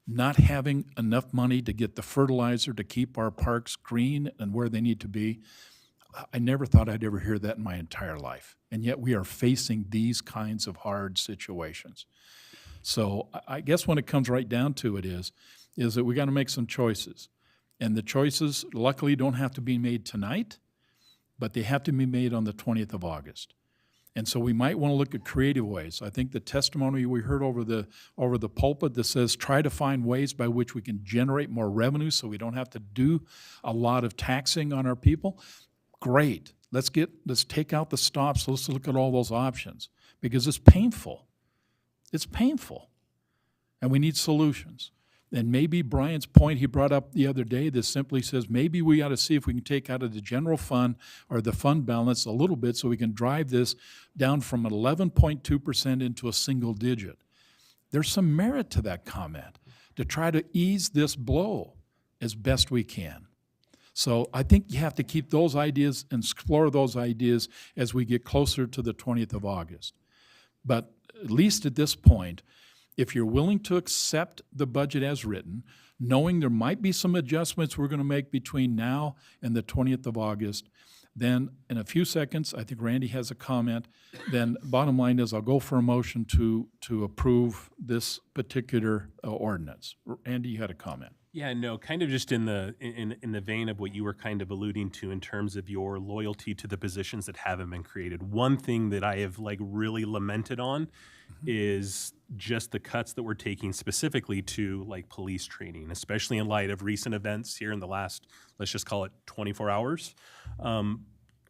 not having enough money to get the fertilizer to keep our parks green and where they need to be, I never thought I'd ever hear that in my entire life. And yet we are facing these kinds of hard situations. So I guess when it comes right down to it is that we got to make some choices. And the choices, luckily, don't have to be made tonight, but they have to be made on the 20th of August. And so we might want to look at creative ways. I think the testimony we heard over the pulpit that says try to find ways by which we can generate more revenue so we don't have to do a lot of taxing on our people. Great. Let's take out the stops. Let's look at all those options because it's painful. It's painful. And we need solutions. And maybe Brian's point he brought up the other day that simply says maybe we ought to see if we can take out of the general fund or the fund balance a little bit so we can drive this down from 11.2% into a single digit. There's some merit to that comment to try to ease this blow as best we can. So I think you have to keep those ideas and explore those ideas as we get closer to the 20th of August. But at least at this point, if you're willing to accept the budget as written, knowing there might be some adjustments we're going to make between now and the 20th of August, then in a few seconds, I think Randy has a comment, then bottom line is I'll go for a motion to approve this particular ordinance. Randy, you had a comment. Yeah, no, kind of just in the vein of what you were kind of alluding to in terms of your loyalty to the positions that haven't been created. One thing that I have really lamented on is just the cuts that we're taking specifically to police training, especially in light of recent events here in the last, let's just call it 24 hours.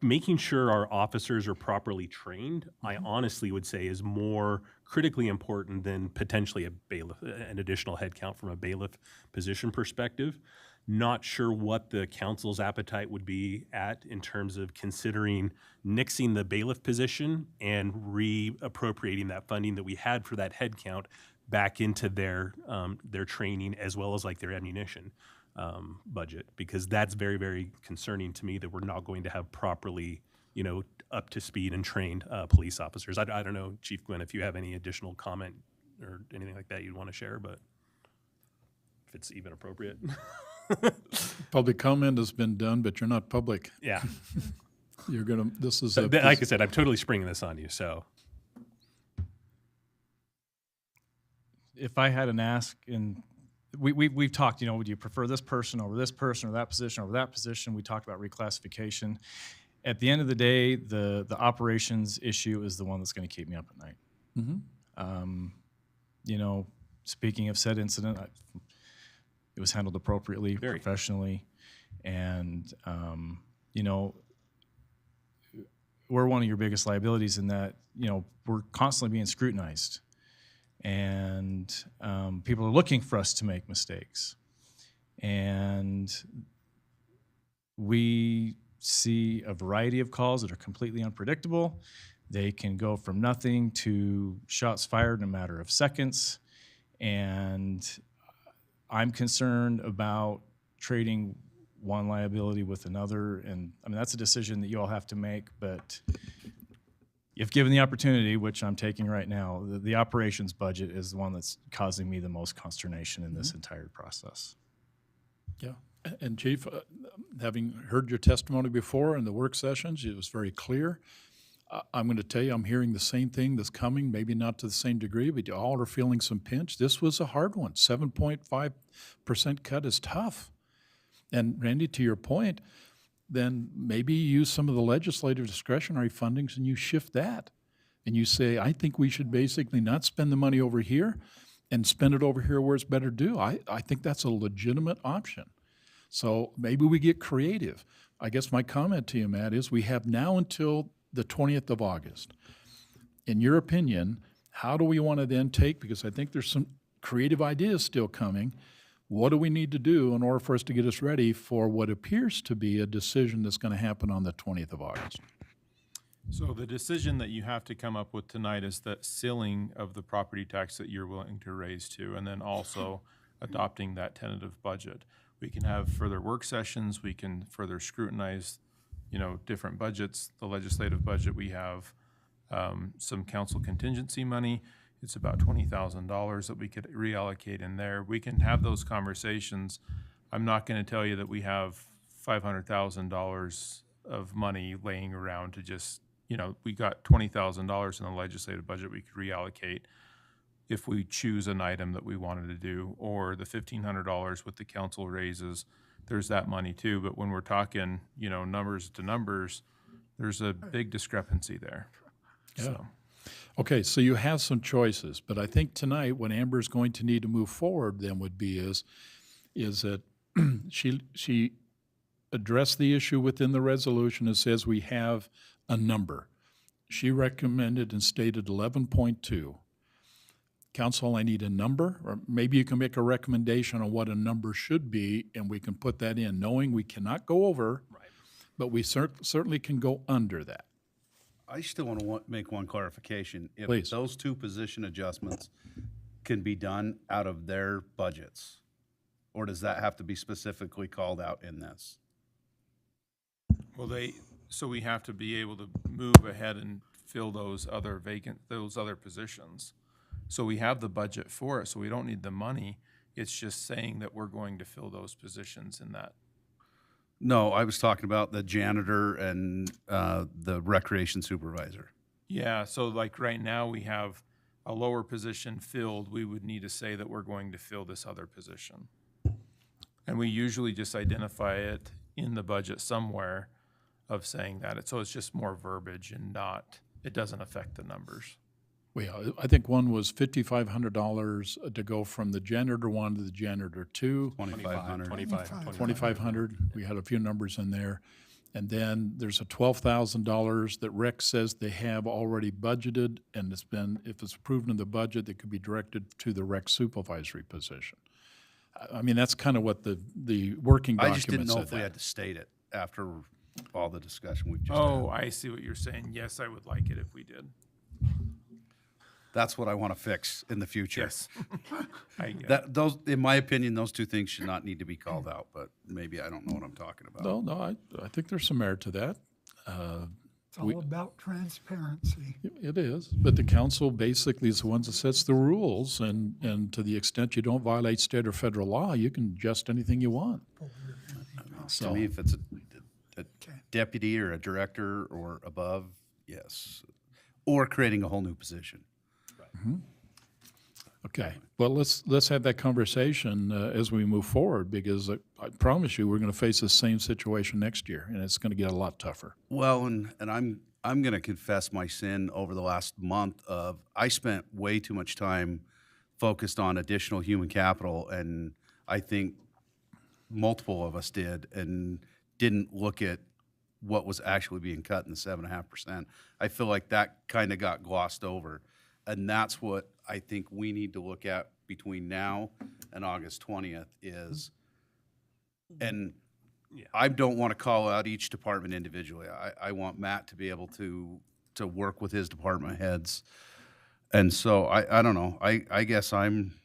Making sure our officers are properly trained, I honestly would say is more critically important than potentially an additional headcount from a bailiff position perspective. Not sure what the council's appetite would be in terms of considering nixing the bailiff position and reappropriating that funding that we had for that headcount back into their training as well as their ammunition budget, because that's very, very concerning to me that we're not going to have properly, up to speed and trained police officers. I don't know, Chief Gwynn, if you have any additional comment or anything like that you'd want to share, but if it's even appropriate. Public comment has been done, but you're not public. Yeah. This is like I said, I'm totally springing this on you, so. If I had an ask, and we've talked, would you prefer this person over this person or that position over that position? We talked about reclassification. At the end of the day, the operations issue is the one that's going to keep me up at night. Mm-hmm. Speaking of said incident, it was handled appropriately, professionally, and we're one of your biggest liabilities in that we're constantly being scrutinized, and people are looking for us to make mistakes, and we see a variety of calls that are completely unpredictable. They can go from nothing to shots fired in a matter of seconds, and I'm concerned about trading one liability with another, and that's a decision that you all have to make, but if given the opportunity, which I'm taking right now, the operations budget is the one that's causing me the most consternation in this entire process. Yeah, and Chief, having heard your testimony before in the work sessions, it was very clear. I'm going to tell you, I'm hearing the same thing that's coming, maybe not to the same degree, but you all are feeling some pinch. This was a hard one. 7.5% cut is tough. And Randy, to your point, then maybe you use some of the legislative discretionary fundings and you shift that. And you say, I think we should basically not spend the money over here and spend it over here where it's better due. I think that's a legitimate option. So maybe we get creative. I guess my comment to you, Matt, is we have now until the 20th of August. In your opinion, how do we want to then take, because I think there's some creative ideas still coming, what do we need to do in order for us to get us ready for what appears to be a decision that's going to happen on the 20th of August? So the decision that you have to come up with tonight is that ceiling of the property tax that you're willing to raise to, and then also adopting that tentative budget. We can have further work sessions, we can further scrutinize, different budgets. The legislative budget, we have some council contingency money. It's about $20,000 that we could reallocate in there. We can have those conversations. I'm not going to tell you that we have $500,000 of money laying around to just, we got $20,000 in the legislative budget we could reallocate if we choose an item that we wanted to do, or the $1,500 with the council raises, there's that money too. But when we're talking, numbers to numbers, there's a big discrepancy there. Yeah. So. Okay, so you have some choices, but I think tonight what Amber's going to need to move forward then would be is that she addressed the issue within the resolution. It says we have a number. She recommended and stated 11.2. Council, I need a number, or maybe you can make a recommendation on what a number should be, and we can put that in, knowing we cannot go over, but we certainly can go under that. I still want to make one clarification. If Please. those two position adjustments can be done out of their budgets, or does that have to be specifically called out in this? Well, so we have to be able to move ahead and fill those other positions. So we have the budget for it, so we don't need the money. It's just saying that we're going to fill those positions in that. No, I was talking about the janitor and the recreation supervisor. Yeah, so like right now we have a lower position filled. We would need to say that we're going to fill this other position. And we usually just identify it in the budget somewhere of saying that. So it's just more verbiage and it doesn't affect the numbers. Well, I think one was $5,500 to go from the janitor 1 to the janitor 2. 2,500. 2,500. We had a few numbers in there. And then there's a $12,000 that Rick says they have already budgeted, and if it's approved in the budget, it could be directed to the rec supervisory position. I mean, that's kind of what the working document said. I just didn't know if we had to state it after all the discussion we've just Oh, had. I see what you're saying. Yes, I would like it if we did. That's what I want to fix in the future. Yes. I get it. Those, in my opinion, those two things should not need to be called out, but maybe I don't know what I'm talking about. No, I think there's some merit to that. It's all about transparency. It is, but the council basically is the ones that sets the rules, and to the extent you don't violate state or federal law, you can adjust anything you want. To me, if it's a deputy or a director or above, yes. Or creating a whole new position. Okay, well, let's have that conversation as we move forward, because I promise you, we're going to face the same situation next year, and it's going to get a lot tougher. Well, and I'm going to confess my sin over the last month of I spent way too much time focused on additional human capital, and I think multiple of us did, and didn't look at what was actually being cut in the 7.5%. I feel like that kind of got glossed over. And that's what I think we need to look at between now and August 20th is, and I don't want to call out each department individually. I want Matt to be able to work with his department heads. And so I don't know. I guess I'm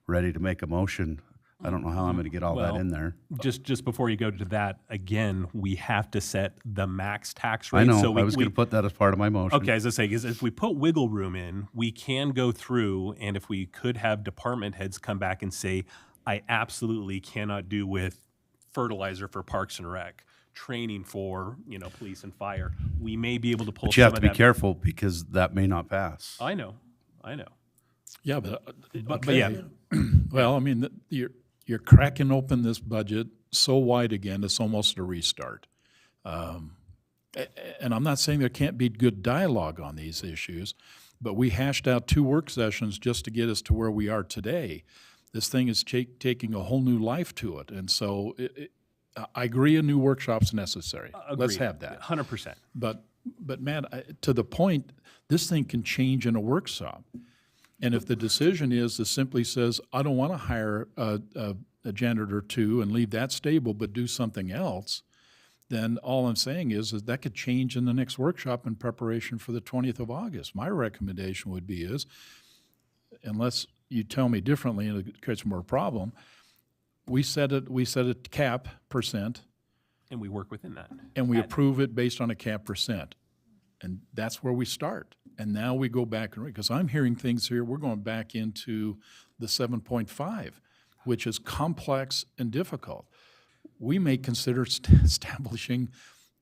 ready to make a motion. I don't know how I'm going to get all that in there. Just before you go to that, again, we have to set the max tax rate. I know. So I was going to put that as part of my motion. Okay, as I say, is if we put wiggle room in, we can go through, and if we could have department heads come back and say, I absolutely cannot do with fertilizer for Parks and Rec, training for, police and fire, we may be able to pull But you some have to of be that. careful because that may not pass. I know. Yeah, but But yeah. Well, I mean, you're cracking open this budget so wide again, it's almost a restart. And I'm not saying there can't be good dialogue on these issues, but we hashed out 2 work sessions just to get us to where we are today. This thing is taking a whole new life to it. And so I agree a new workshop's necessary. Let's Agreed. have that. 100%. But But Matt, to the point, this thing can change in a workshop. And if the decision is to simply says, I don't want to hire a janitor or two and leave that stable, but do something else, then all I'm saying is that could change in the next workshop in preparation for the 20th of August. My recommendation would be is, unless you tell me differently and it creates more problem, we set a cap percent. And we work within that. And we approve it based on a cap percent. And that's where we start. And now we go back, because I'm hearing things here, we're going back into the 7.5, which is complex and difficult. We may consider establishing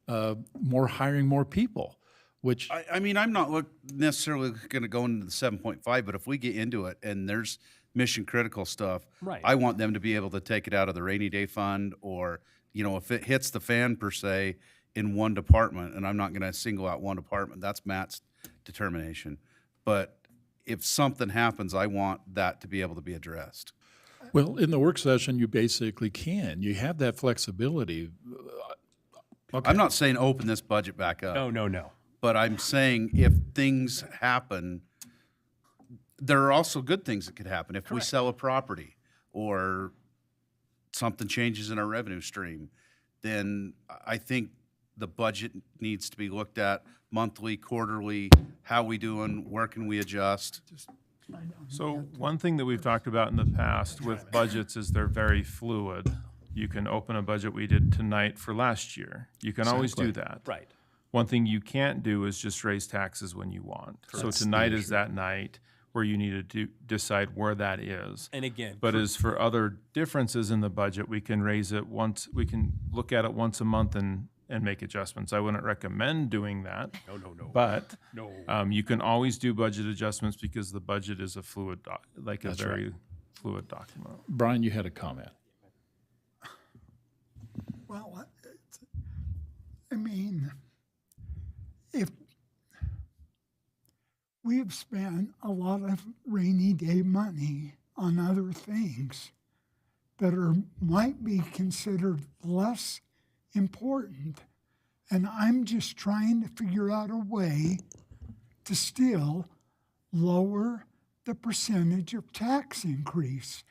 hiring more people, which. I mean, I'm not necessarily going to go into the 7.5, but if we get into it and there's mission critical stuff, Right. I want them to be able to take it out of the rainy day fund, or, if it hits the fan per se in one department, and I'm not going to single out one department, that's Matt's determination. But if something happens, I want that to be able to be addressed. Well, in the work session, you basically can. You have that flexibility. Okay. I'm not saying open this budget back up. No. But I'm saying if things happen, there are also good things that could happen. If we sell a property or something changes in our revenue stream, then I think the budget needs to be looked at monthly, quarterly, how we doing, where can we adjust? So one thing that we've talked about in the past with budgets is they're very fluid. You can open a budget we did tonight for last year. You can always do that. Right. One thing you can't do is just raise taxes when you want. So tonight is that night where you need to decide where that is. And again, But as for other differences in the budget, we can raise it once, we can look at it once a month and make adjustments. I wouldn't recommend doing that. No. But No. you can always do budget adjustments because the budget is a fluid, That's very fluid document. Brian, you had a comment. Well, I mean, if we've spent a lot of rainy day money on other things that might be considered less important, and I'm just trying to figure out a way to still lower the percentage of tax increase.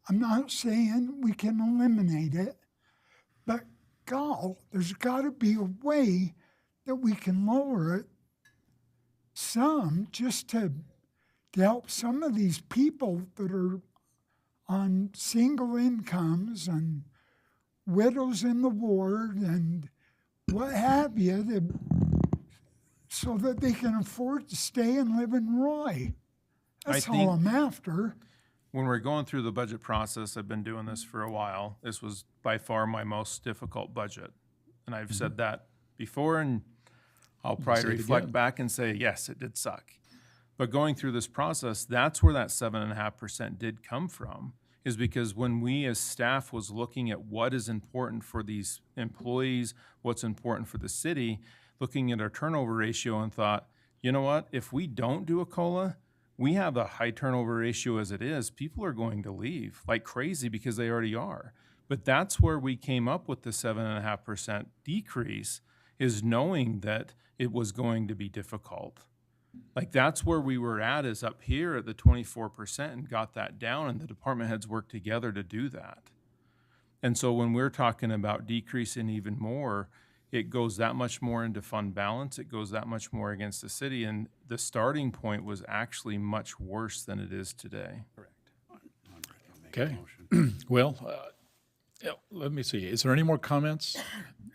I'm not saying we can eliminate it, but there's got to be a way that we can lower it some, just to help some of these people that are on single incomes and widows in the ward and what have you, so that they can afford to stay and live in Roy. That's all I'm after. When we're going through the budget process, I've been doing this for a while. This was by far my most difficult budget. And I've said that before, and I'll probably reflect back and say, yes, it did suck. But going through this process, that's where that 7.5% did come from, is because when we as staff was looking at what is important for these employees, what's important for the city, looking at our turnover ratio and thought, you know what, if we don't do a COLA, we have a high turnover ratio as it is. People are going to leave like crazy because they already are. But that's where we came up with the 7.5% decrease, is knowing that it was going to be difficult. Like that's where we were at, is up here at the 24%, and got that down, and the department heads worked together to do that. And so when we're talking about decreasing even more, it goes that much more into fund balance, it goes that much more against the city, and the starting point was actually much worse than it is today. Correct. Okay. Well, let me see. Is there any more comments?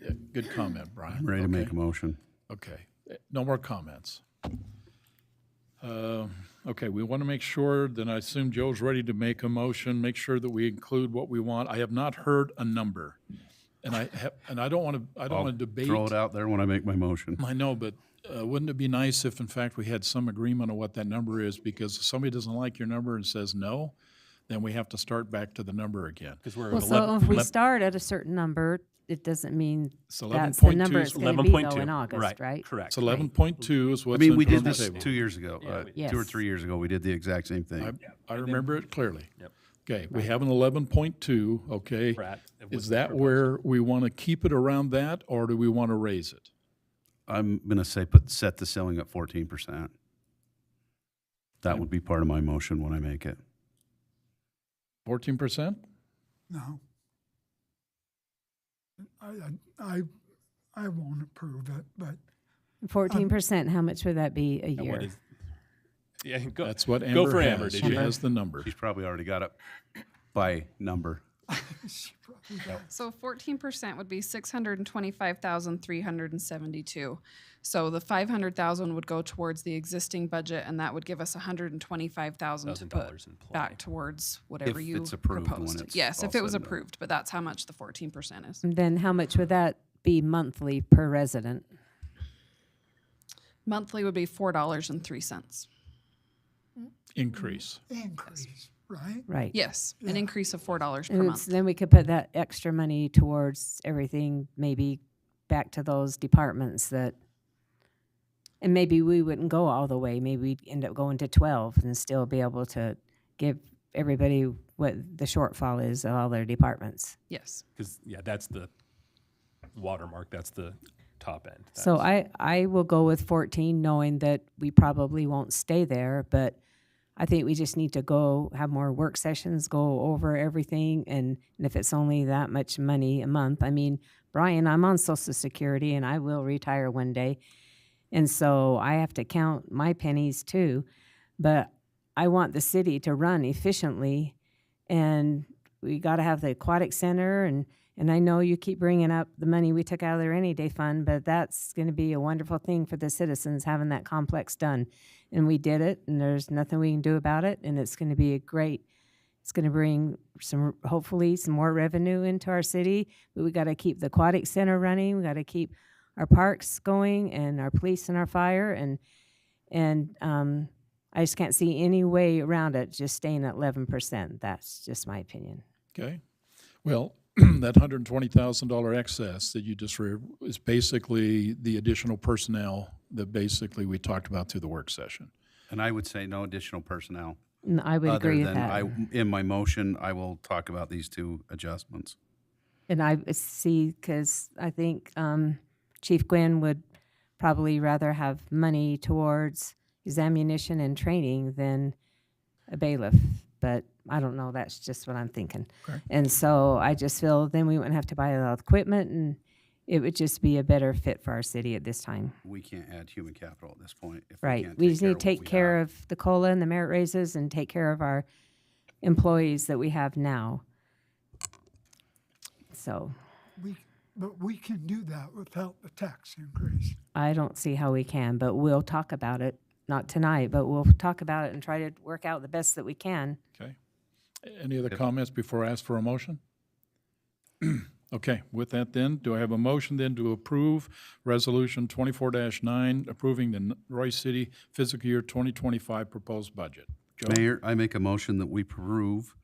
Yeah, good comment, Brian. I'm ready to make a motion. Okay. No more comments. Okay, we want to make sure, then I assume Joe's ready to make a motion, make sure that we include what we want. I have not heard a number. And I don't want to debate. Throw it out there when I make my motion. I know, but wouldn't it be nice if, in fact, we had some agreement on what that number is? Because if somebody doesn't like your number and says no, then we have to start back to the number again. Well, so if we start at a certain number, it doesn't mean So that's the 11.2 number is it's going to be though 11.2. in August, Right, right? correct. It's 11.2 is what's I mean, we on did the this table. 2 years ago, Yes. 2 or 3 years ago. We did the exact same thing. I remember it clearly. Yep. Okay, we have an 11.2, okay? Brad, Is that where we want to keep it around that, or do we want to raise it? I'm gonna say set the ceiling at 14%. That would be part of my motion when I make it. 14%? No. I won't approve it, but 14%, how much would that be a year? What is, yeah, go, That's what go Amber for has. Amber. Did She you? has the number. She's probably already got it by number. she probably does. So 14% would be 625,372. So the 500,000 would go towards the existing budget, and that would give us 125,000 to put $1,000 in play. back towards whatever If you it's approved when proposed. it's Yes, all if it was said and done. approved, but that's how much the 14% is. Then how much would that be monthly per resident? Monthly would be $4.03. Increase. Increase, right? Right. Yes, an increase of $4 per And month. then we could put that extra money towards everything, maybe back to those departments that, and maybe we wouldn't go all the way. Maybe we'd end up going to 12 and still be able to give everybody what the shortfall is of all their departments. Yes. Because, yeah, that's the watermark. That's the top end. So I will go with 14, knowing that we probably won't stay there, but I think we just need to go have more work sessions, go over everything, and if it's only that much money a month, I mean, Brian, I'm on Social Security and I will retire one day, and so I have to count my pennies too, but I want the city to run efficiently, and we got to have the aquatic center, and I know you keep bringing up the money we took out of their rainy day fund, but that's going to be a wonderful thing for the citizens having that complex done. And we did it, and there's nothing we can do about it, and it's going to be it's going to bring hopefully some more revenue into our city, but we got to keep the aquatic center running. We got to keep our parks going and our police and our fire, and I just can't see any way around it just staying at 11%. That's just my opinion. Okay. Well, that $120,000 excess that you just is basically the additional personnel that basically we talked about through the work session. And I would say no additional personnel. And I would agree with that. In my motion, I will talk about these two adjustments. And I see, because I think Chief Gwynn would probably rather have money towards his ammunition and training than a bailiff. But I don't know, that's just what I'm thinking. Okay. And so I just feel then we wouldn't have to buy a lot of equipment, and it would just be a better fit for our city at this time. We can't add human capital at this point. If Right. can't We just need to of take what we care have. of the COLA and the merit raises and take care of our employees that we have now. So But we can do that without the tax increase. I don't see how we can, but we'll talk about it. Not tonight, but we'll talk about it and try to work out the best that we can. Okay. Any other comments before I ask for a motion? Okay, with that then, do I have a motion then to approve Resolution 24-9, approving the Royce City fiscal year 2025 proposed budget? Joe? Mayor, I make a motion that we approve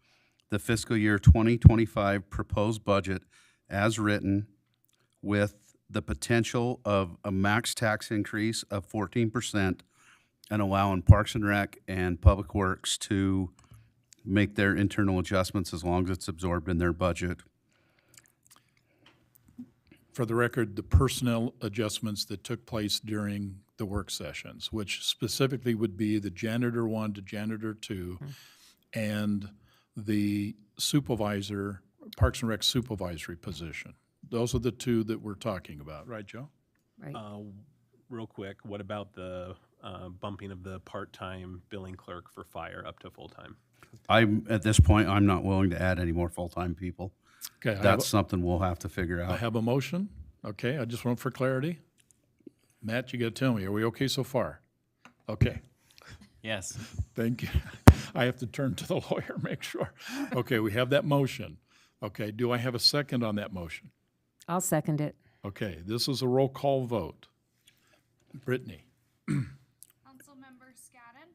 the fiscal year 2025 proposed budget as written with the potential of a max tax increase of 14% and allowing Parks and Rec and Public Works to make their internal adjustments as long as it's absorbed in their budget. For the record, the personnel adjustments that took place during the work sessions, which specifically would be the janitor 1 to janitor 2, and the supervisor, Parks and Rec supervisory position. Those are the two that we're talking about, right, Joe? Right. Real quick, what about the bumping of the part-time billing clerk for fire up to full-time? At this point, I'm not willing to add any more full-time people. Okay, That's something we'll have to figure I out. have a motion. Okay, I just want for clarity. Matt, you got to tell me, are we okay so far? Okay, Yes. thank you. I have to turn to the lawyer, make sure. Okay, we have that motion. Okay, do I have a second on that motion? I'll second it. Okay, this is a roll call vote. Brittany? Councilmember Scadden,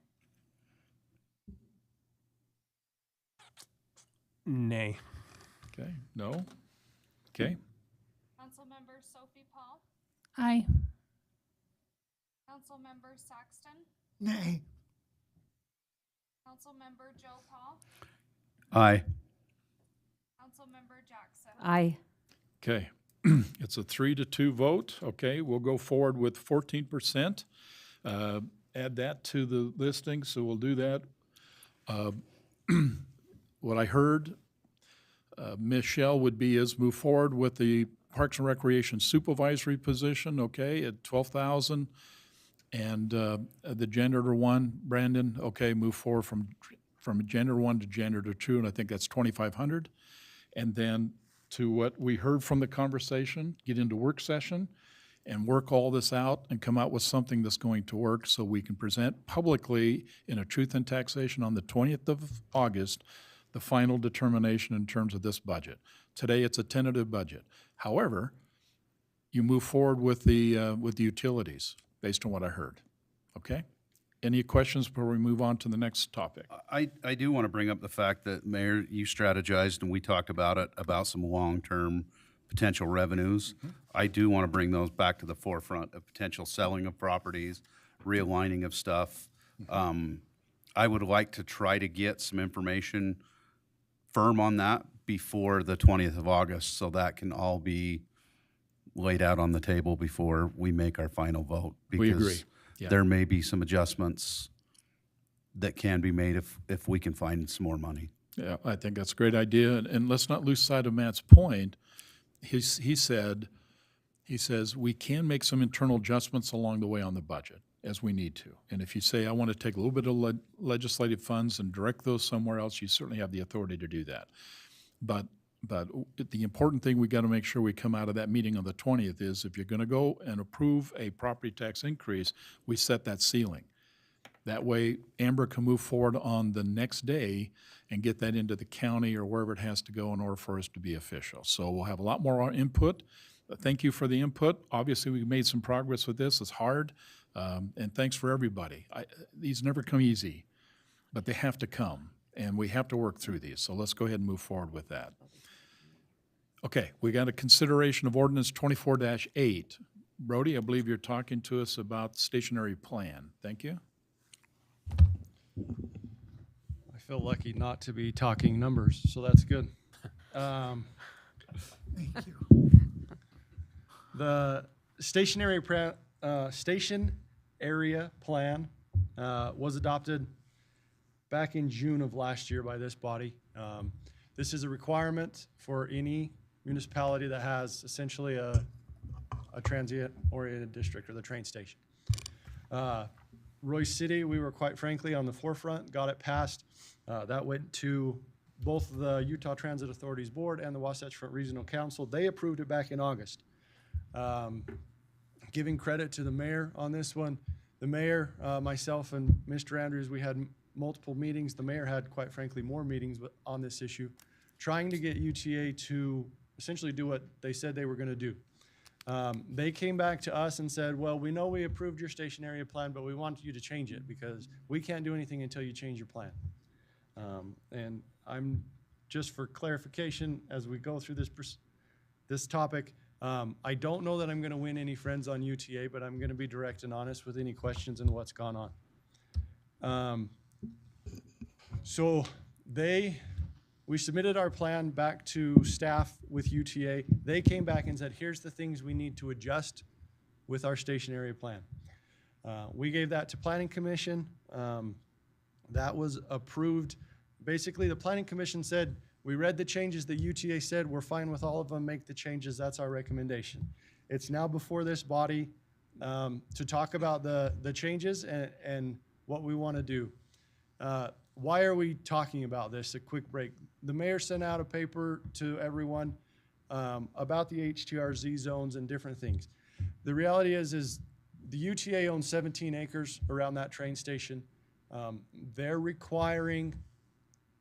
Nay. Okay, no? Okay, Councilmember Sophie Paul, Aye. Councilmember Saxton, Nay. Councilmember Joe Paul, Aye. Councilmember Jackson. Aye. okay. It's a 3-2 vote. Okay, we'll go forward with 14%. Add that to the listing, so we'll do that. What I heard, Michelle, would be is move forward with the Parks and Recreation supervisory position, okay, at 12,000. And the janitor one, Brandon, okay, move forward from janitor 1 to janitor 2, and I think that's 2,500. And then to what we heard from the conversation, get into work session and work all this out and come out with something that's going to work so we can present publicly in a truth and taxation on the 20th of August, the final determination in terms of this budget. Today, it's a tentative budget. However, you move forward with the utilities based on what I heard. Okay? Any questions before we move on to the next topic? I do want to bring up the fact that, Mayor, you strategized and we talked about it, about some long-term potential revenues. I do want to bring those back to the forefront of potential selling of properties, realigning of stuff. I would like to try to get some information firm on that before the 20th of August, so that can all be laid out on the table before we make our final vote. We agree. Because Yeah. there may be some adjustments that can be made if we can find some more money. Yeah, I think that's a great idea. And let's not lose sight of Matt's point. He says we can make some internal adjustments along the way on the budget as we need to. And if you say, I want to take a little bit of legislative funds and direct those somewhere else, you certainly have the authority to do that. But the important thing we got to make sure we come out of that meeting on the 20th is if you're going to go and approve a property tax increase, we set that ceiling. That way, Amber can move forward on the next day and get that into the county or wherever it has to go in order for us to be official. So we'll have a lot more input. Thank you for the input. Obviously, we've made some progress with this. It's hard. And thanks for everybody. These never come easy, but they have to come. And we have to work through these. So let's go ahead and move forward with that. Okay, we got a consideration of ordinance 24-8. Brody, I believe you're talking to us about stationary plan. Thank you. I feel lucky not to be talking numbers, so that's good. Thank you. The station area plan was adopted back in June of last year by this body. This is a requirement for any municipality that has essentially a transient-oriented district or the train station. Royce City, we were quite frankly on the forefront, got it passed. That went to both the Utah Transit Authorities Board and the Wasatch Front Regional Council. They approved it back in August. Giving credit to the mayor on this one. The mayor, myself, and Mr. Andrews, we had multiple meetings. The mayor had, quite frankly, more meetings on this issue, trying to get UTA to essentially do what they said they were going to do. They came back to us and said, well, we know we approved your station area plan, but we want you to change it because we can't do anything until you change your plan. And I'm, just for clarification, as we go through this topic, I don't know that I'm going to win any friends on UTA, but I'm going to be direct and honest with any questions and what's gone on. So we submitted our plan back to staff with UTA. They came back and said, here's the things we need to adjust with our station area plan. We gave that to Planning Commission. That was approved. Basically, the Planning Commission said, we read the changes that UTA said, we're fine with all of them, make the changes, that's our recommendation. It's now before this body to talk about the changes and what we want to do. Why are we talking about this? A quick break. The mayor sent out a paper to everyone about the HTRZ zones and different things. The reality is the UTA owns 17 acres around that train station. They're requiring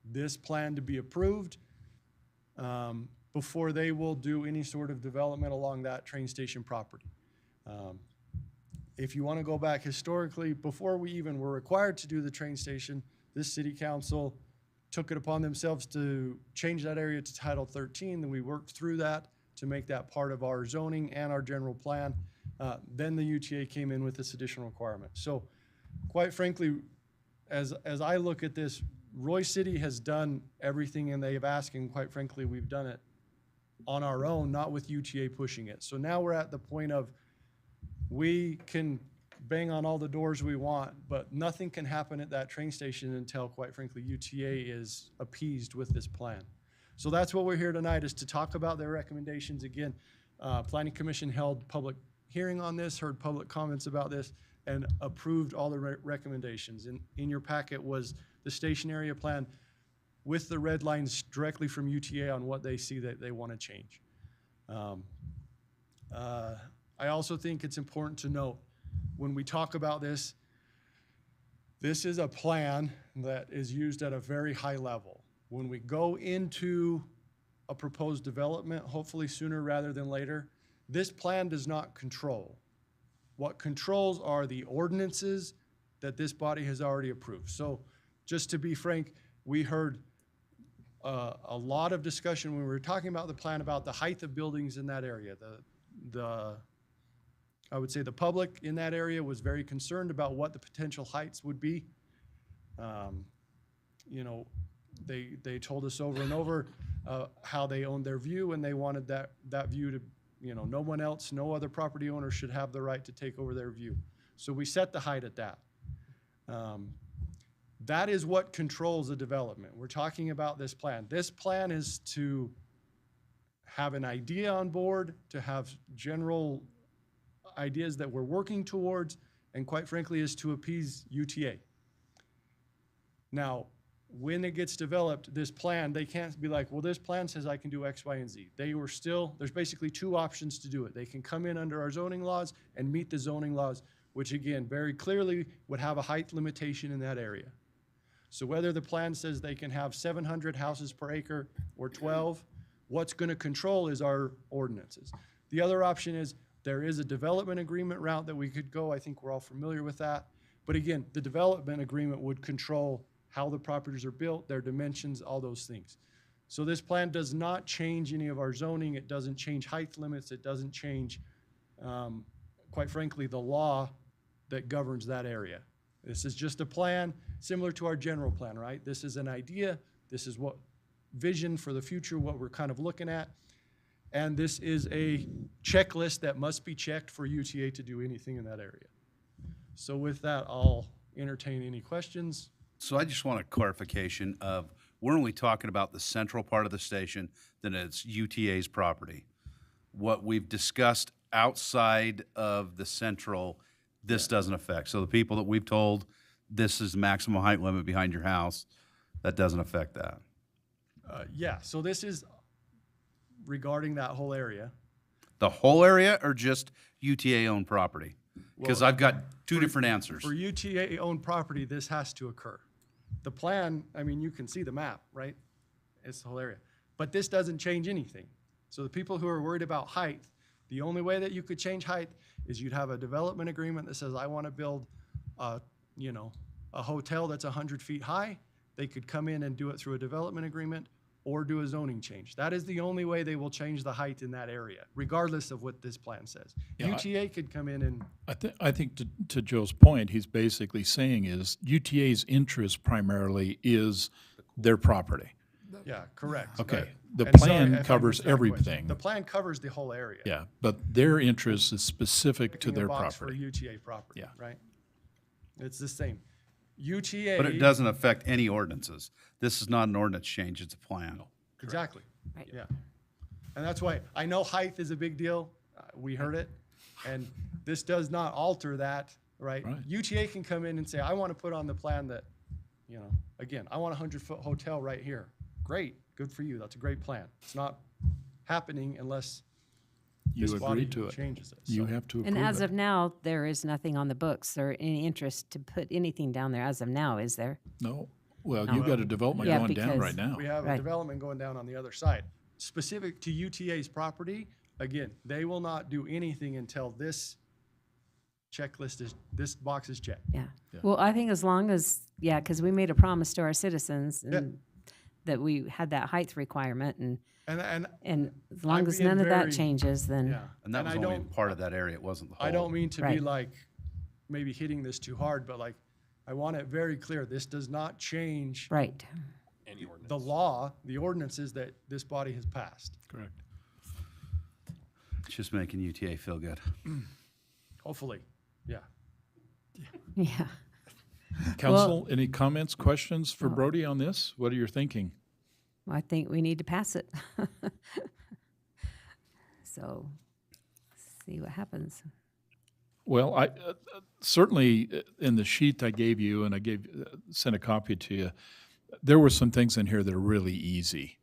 this plan to be approved before they will do any sort of development along that train station property. If you want to go back historically, before we even were required to do the train station, this city council took it upon themselves to change that area to Title 13. Then we worked through that to make that part of our zoning and our general plan. Then the UTA came in with this additional requirement. So quite frankly, as I look at this, Royce City has done everything and they've asked, and quite frankly, we've done it on our own, not with UTA pushing it. So now we're at the point of we can bang on all the doors we want, but nothing can happen at that train station until, quite frankly, UTA is appeased with this plan. So that's what we're here tonight, is to talk about their recommendations. Again, Planning Commission held public hearing on this, heard public comments about this, and approved all the recommendations. In your packet was the station area plan with the red lines directly from UTA on what they see that they want to change. I also think it's important to note, when we talk about this, this is a plan that is used at a very high level. When we go into a proposed development, hopefully sooner rather than later, this plan does not control. What controls are the ordinances that this body has already approved. So just to be frank, we heard a lot of discussion when we were talking about the plan about the height of buildings in that area. I would say the public in that area was very concerned about what the potential heights would be. You know, they told us over and over how they owned their view, and they wanted that view to, you know, no one else, no other property owner should have the right to take over their view. So we set the height at that. That is what controls the development. We're talking about this plan. This plan is to have an idea on board, to have general ideas that we're working towards, and quite frankly is to appease UTA. Now, when it gets developed, this plan, they can't be like, well, this plan says I can do X, Y, and Z. There's basically two options to do it. They can come in under our zoning laws and meet the zoning laws, which again, very clearly would have a height limitation in that area. So whether the plan says they can have 700 houses per acre or 12, what's going to control is our ordinances. The other option is there is a development agreement route that we could go. I think we're all familiar with that. But again, the development agreement would control how the properties are built, their dimensions, all those things. So this plan does not change any of our zoning. It doesn't change height limits. It doesn't change, quite frankly, the law that governs that area. This is just a plan similar to our general plan, right? This is an idea. This is what vision for the future, what we're kind of looking at. And this is a checklist that must be checked for UTA to do anything in that area. So with that, I'll entertain any questions. So I just want a clarification of, we're only talking about the central part of the station, then it's UTA's property. What we've discussed outside of the central, this doesn't affect. So the people that we've told, this is the maximum height limit behind your house, that doesn't affect that. Yeah, so this is regarding that whole area. The whole area or just UTA-owned property? Because Well, I've got two different answers. For UTA-owned property, this has to occur. The plan, I mean, you can see the map, right? It's the whole area. But this doesn't change anything. So the people who are worried about height, the only way that you could change height is you'd have a development agreement that says, I want to build a hotel that's 100 feet high. They could come in and do it through a development agreement or do a zoning change. That is the only way they will change the height in that area, regardless of what this plan says. Yeah, UTA could come in and I think to Joe's point, he's basically saying is UTA's interest primarily is their property. yeah, correct. Okay, the And sorry plan if I covers missed that question. everything. The plan covers the whole area. Yeah, but their interest is specific to Checking a their box property. For UTA property, Yeah. right? It's the same. UTA. But it doesn't affect any ordinances. This is not an ordinance change, it's a plan. Exactly. Right. Yeah. And that's why, I know height is a big deal. We heard it. And this does not alter that, right? Right. UTA can come in and say, I want to put on the plan that, you know, again, I want a 100-foot hotel right here. Great, good for you. That's a great plan. It's not happening unless You this body agree to it. changes it. You So- have to approve And as it. of now, there is nothing on the books or any interest to put anything down there as of now, is there? No, well, No. you've got a development Yeah, going down because- right now. We have a Right. development going down on the other side. Specific to UTA's property, again, they will not do anything until this box is checked. Yeah. Well, I think as long as, yeah, because we made a promise to our citizens and that we had that height requirement and And as long I'm as being none of that very- changes, then. yeah. And that was I only don't, part of that area, it wasn't the whole. I don't mean to be Right. like, maybe hitting this too hard, but like, I want it very clear, this does not change Right. Any ordinance. the law, the ordinances that this body has passed. Correct. It's just making UTA feel good. Hopefully, yeah. Yeah. Council, any comments, questions for No. Brody on this? What are you thinking? I think we need to pass it. So, see what happens. Well, I certainly in the sheet I gave you, and I sent a copy to you, there were some things in here that are really easy.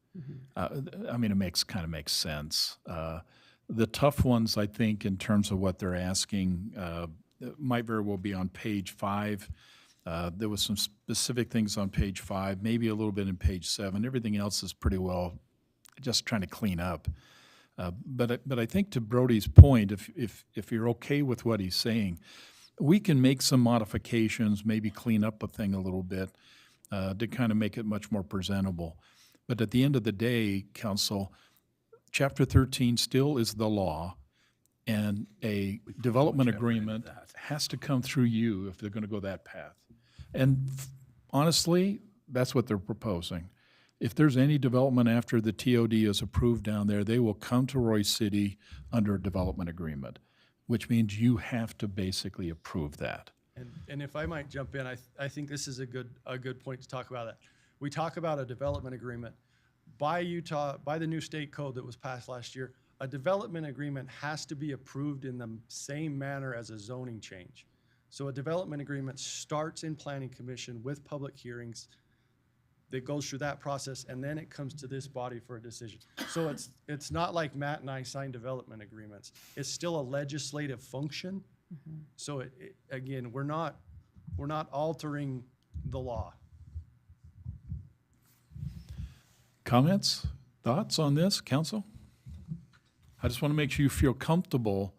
I mean, it kind of makes sense. The tough ones, I think, in terms of what they're asking, might very well be on page 5. There was some specific things on page 5, maybe a little bit in page 7. Everything else is pretty well just trying to clean up. But I think to Brody's point, if you're okay with what he's saying, we can make some modifications, maybe clean up a thing a little bit to kind of make it much more presentable. But at the end of the day, Council, Chapter 13 still is the law, and a development agreement has to come through you if they're going to go that path. And honestly, that's what they're proposing. If there's any development after the TOD is approved down there, they will come to Roy City under a development agreement, which means you have to basically approve that. And if I might jump in, I think this is a good point to talk about that. We talk about a development agreement. By the new state code that was passed last year, a development agreement has to be approved in the same manner as a zoning change. So a development agreement starts in Planning Commission with public hearings, that goes through that process, and then it comes to this body for a decision. So it's not like Matt and I signed development agreements. It's still a legislative function. So again, we're not altering the law. Comments, thoughts on this, Council? I just want to make sure you feel comfortable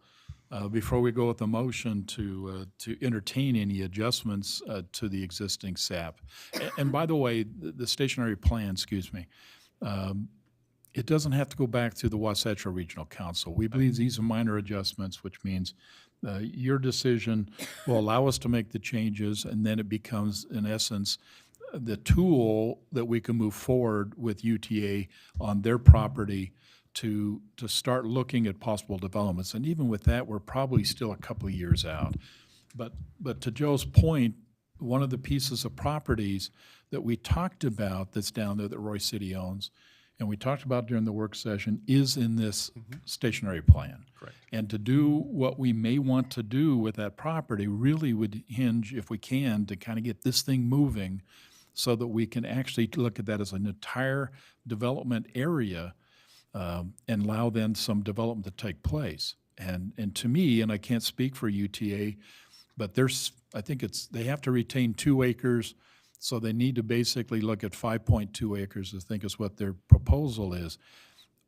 before we go with the motion to entertain any adjustments to the existing SAP. And by the way, the stationary plan, excuse me, it doesn't have to go back to the Wasatch Regional Council. We believe these are minor adjustments, which means your decision will allow us to make the changes, and then it becomes, in essence, the tool that we can move forward with UTA on their property to start looking at possible developments. And even with that, we're probably still a couple of years out. But to Joe's point, one of the pieces of properties that we talked about that's down there that Roy City owns, and we talked about during the work session, is in this stationary plan. Correct. And to do what we may want to do with that property really would hinge, if we can, to kind of get this thing moving so that we can actually look at that as an entire development area and allow then some development to take place. And to me, and I can't speak for UTA, but I think they have to retain 2 acres, so they need to basically look at 5.2 acres, I think is what their proposal is.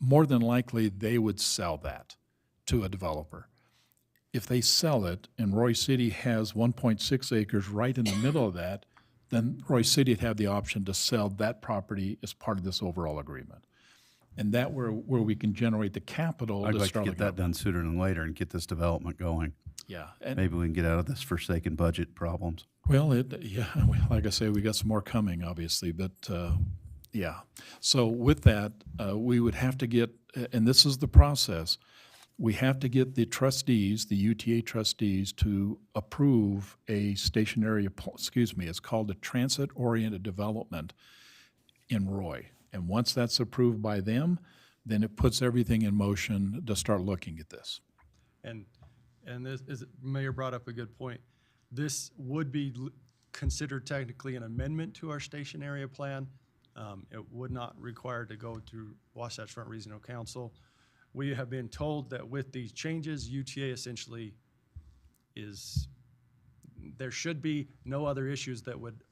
More than likely, they would sell that to a developer. If they sell it and Roy City has 1.6 acres right in the middle of that, then Roy City would have the option to sell that property as part of this overall agreement. And that where we can generate the capital. I'd like to start get that looking done sooner than later and get this development going. Yeah. And Maybe we can get out of this forsaken budget problems. well, like I say, we got some more coming, obviously, but yeah. So with that, we would have to get, and this is the process, we have to get the trustees, the UTA trustees, to approve a stationary, it's called a transit-oriented development in Roy. And once that's approved by them, then it puts everything in motion to start looking at this. And this is, Mayor brought up a good point. This would be considered technically an amendment to our station area plan. It would not require to go through Wasatch Front Regional Council. We have been told that with these changes, UTA essentially there should be no other issues that would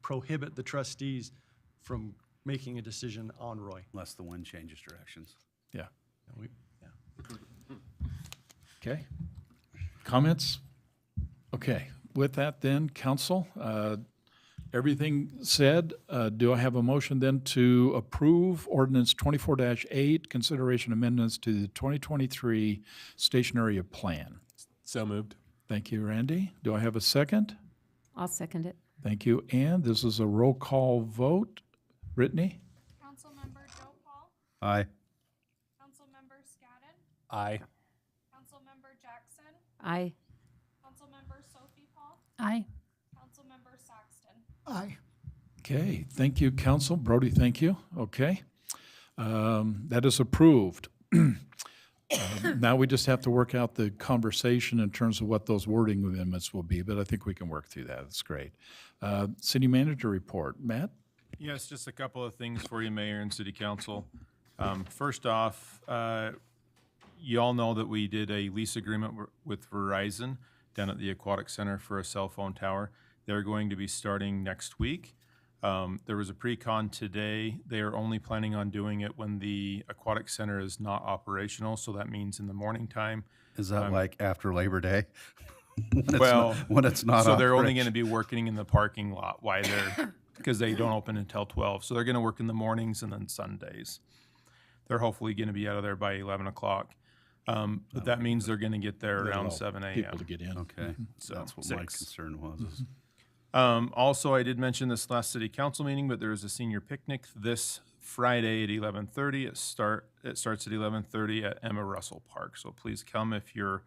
prohibit the trustees from making a decision on Roy. Unless the wind changes directions. Yeah. Yeah. Okay. Comments? Okay. With that then, council, everything said, do I have a motion then to approve ordinance 24-8, consideration amendments to the 2023 stationary plan? So moved. Thank you, Randy. Do I have a second? I'll second it. Thank you. And this is a roll call vote. Brittany? Councilmember Joe Paul, Aye. Councilmember Scadden, Aye. Councilmember Jackson, Aye. Councilmember Sophie Paul, Aye. Councilmember Saxton. Aye. Okay, thank you, council. Brody, thank you. Okay. That is approved. Now we just have to work out the conversation in terms of what those wording amendments will be, but I think we can work through that. That's great. City manager report. Matt? Yes, just a couple of things for you, Mayor and City Council. First off, you all know that we did a lease agreement with Verizon down at the Aquatic Center for a cell phone tower. They're going to be starting next week. There was a pre-con today. They are only planning on doing it when the Aquatic Center is not operational, so that means in the morning time. Is that like after Labor Day? When it's not so they're only operation? going to be working in the parking lot while they're, because they don't open until 12. So they're going to work in the mornings and then Sundays. They're hopefully going to be out of there by 11 o'clock. But that means they're going to get there That'll around allow 7 a.m. people to get in. Okay, So that's what my 6. concern was. is- Also, I did mention this last city council meeting, but there is a senior picnic this Friday at 11:30. It starts at 11:30 at Emma Russell Park. So please come if you're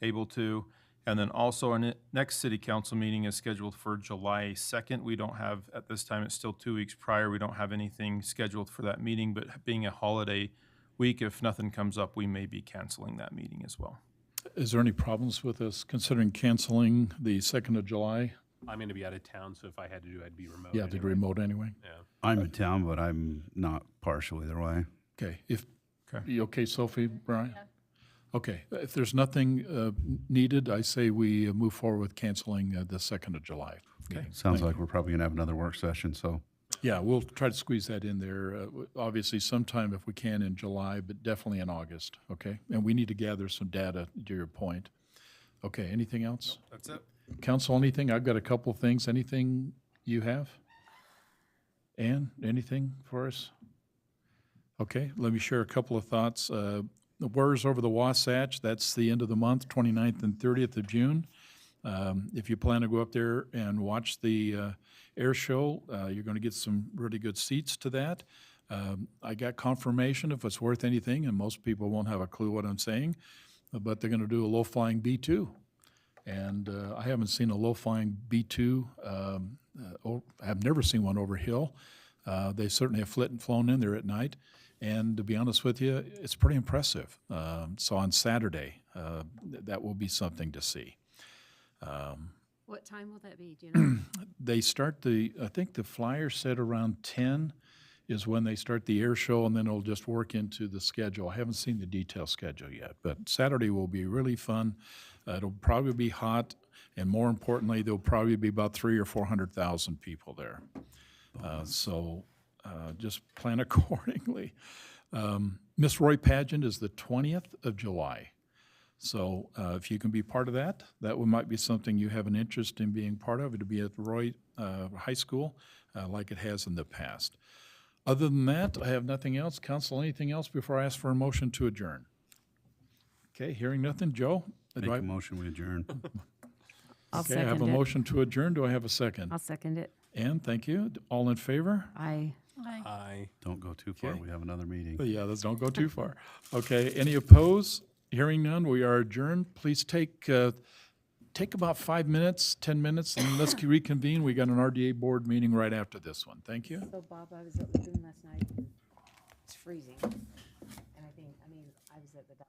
able to. And then also our next city council meeting is scheduled for July 2nd. We don't have, at this time, it's still 2 weeks prior. We don't have anything scheduled for that meeting, but being a holiday week, if nothing comes up, we may be canceling that meeting as well. Is there any problems with us considering canceling the 2nd of July? I'm going to be out of town, so if I had to do, I'd be remote. Yeah, the anyway. remote anyway? Yeah. I'm in town, but I'm not partial either way. Okay, Okay. You okay, Sophie, Brian? Okay, if there's nothing needed, I say we move forward with canceling the 2nd of July. Okay. Sounds like we're probably gonna have another work session, so. Yeah, we'll try to squeeze that in there, obviously sometime if we can in July, but definitely in August, okay? And we need to gather some data to your point. Okay, anything else? That's it. Council, anything? I've got a couple of things. Anything you have? Ann, anything for us? Okay, let me share a couple of thoughts. The Whirs over the Wasatch, that's the end of the month, 29th and 30th of June. If you plan to go up there and watch the air show, you're going to get some really good seats to that. I got confirmation if it's worth anything, and most people won't have a clue what I'm saying, but they're going to do a low-flying B-2. And I haven't seen a low-flying B-2. I've never seen one over hill. They certainly have flown in there at night. And to be honest with you, it's pretty impressive. So on Saturday, that will be something to see. What time will that be? Do you know? They start I think the flyer said around 10 is when they start the air show, and then it'll just work into the schedule. I haven't seen the detailed schedule yet, but Saturday will be really fun. It'll probably be hot, and more importantly, there'll probably be about 300,000 or 400,000 people there. So just plan accordingly. Miss Roy pageant is the 20th of July. So if you can be part of that, that might be something you have an interest in being part of. It'll be at Roy High School like it has in the past. Other than that, I have nothing else. Council, anything else before I ask for a motion to adjourn? Okay, hearing nothing. Joe? Make a motion, we adjourn. I'll Okay, I have a second it. motion to adjourn. Do I have a second? I'll second it. Ann, thank you. All in favor? Aye. Aye. Don't go too far, Okay. we have another meeting. Yeah, don't go too far. Okay, any opposed? Hearing none, we are adjourned. Please take about 5 minutes, 10 minutes, and let's reconvene. We got an RDA board meeting right after this one. Thank you. So Bob, I was at the lagoon last night. It's freezing. And I was at the dock.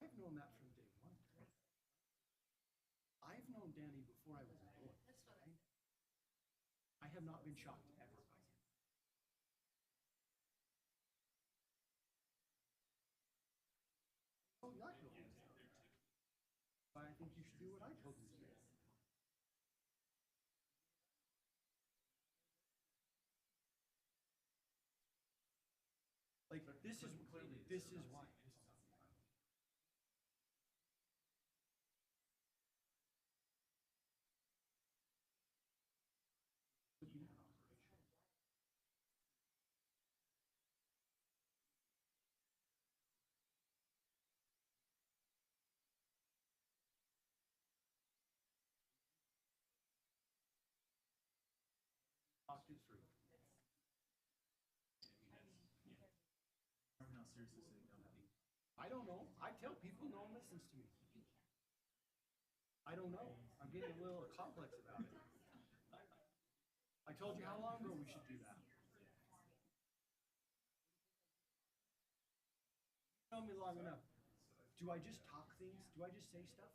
I've known that from day one. I've known Danny before I was born. I have not been shocked ever by him. Oh, yeah, I know him. But I think you should do what I told you to do. Like, this is why. Talked it through. I don't know. I tell people no one listens to me. I don't know. I'm getting a little complex about it. I told you how long ago we should do that. You know me long enough. Do I just talk things? Do I just say stuff?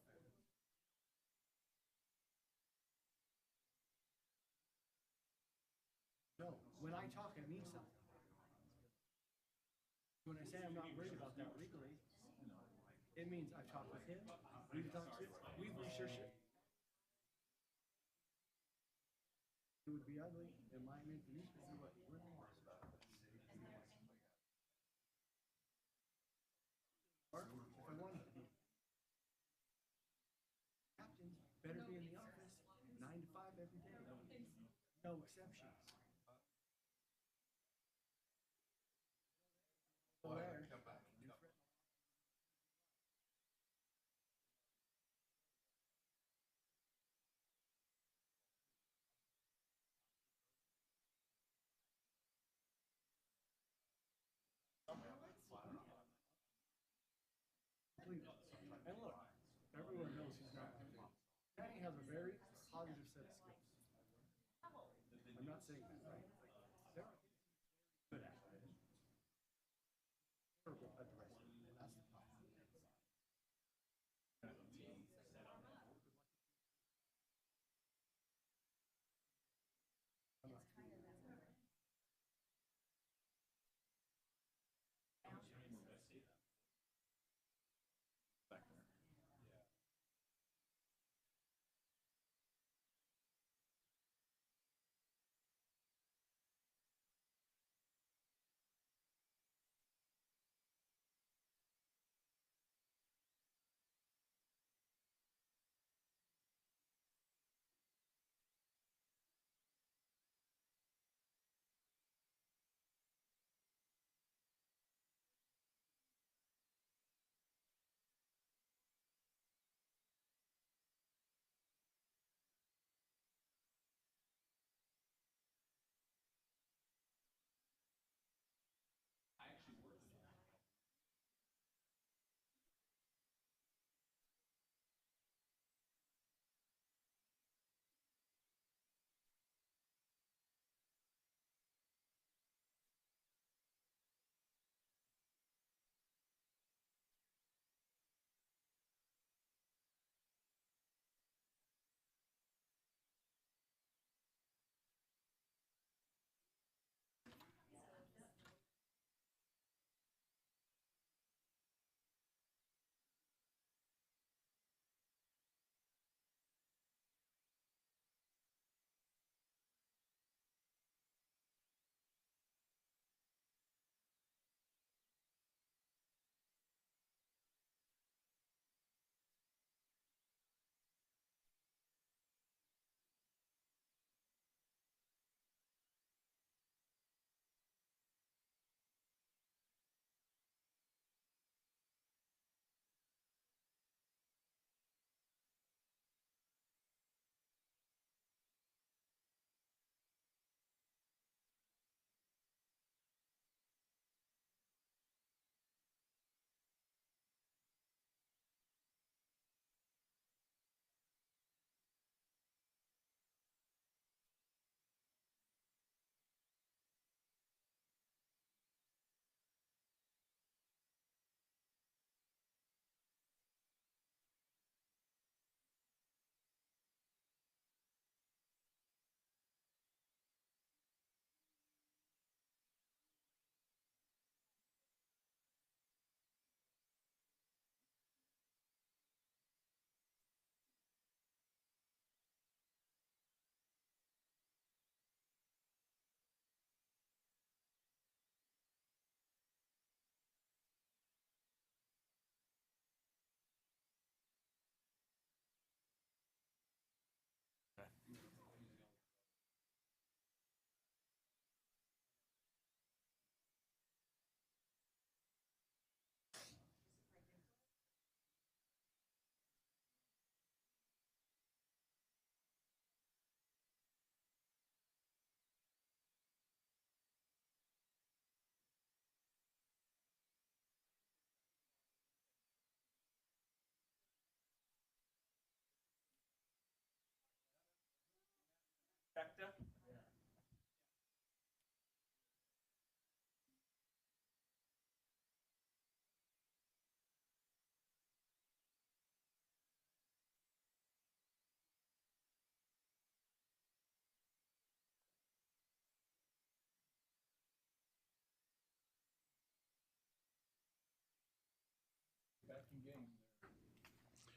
No. When I talk, I mean something. When I say I'm not worried about that legally, it means I've talked with him, we've talked it, we've researched it. It would be ugly, it might make the newspaper, but we're not. If I wanted to be. Captains better be in the office 9 to 5 every day. No exceptions. There. And look, everyone knows he's not my favorite. Danny has a very positive set of skills. I'm not saying that, right? There are things he's very good at. Terrible at the rest of it. That's the problem. I'm not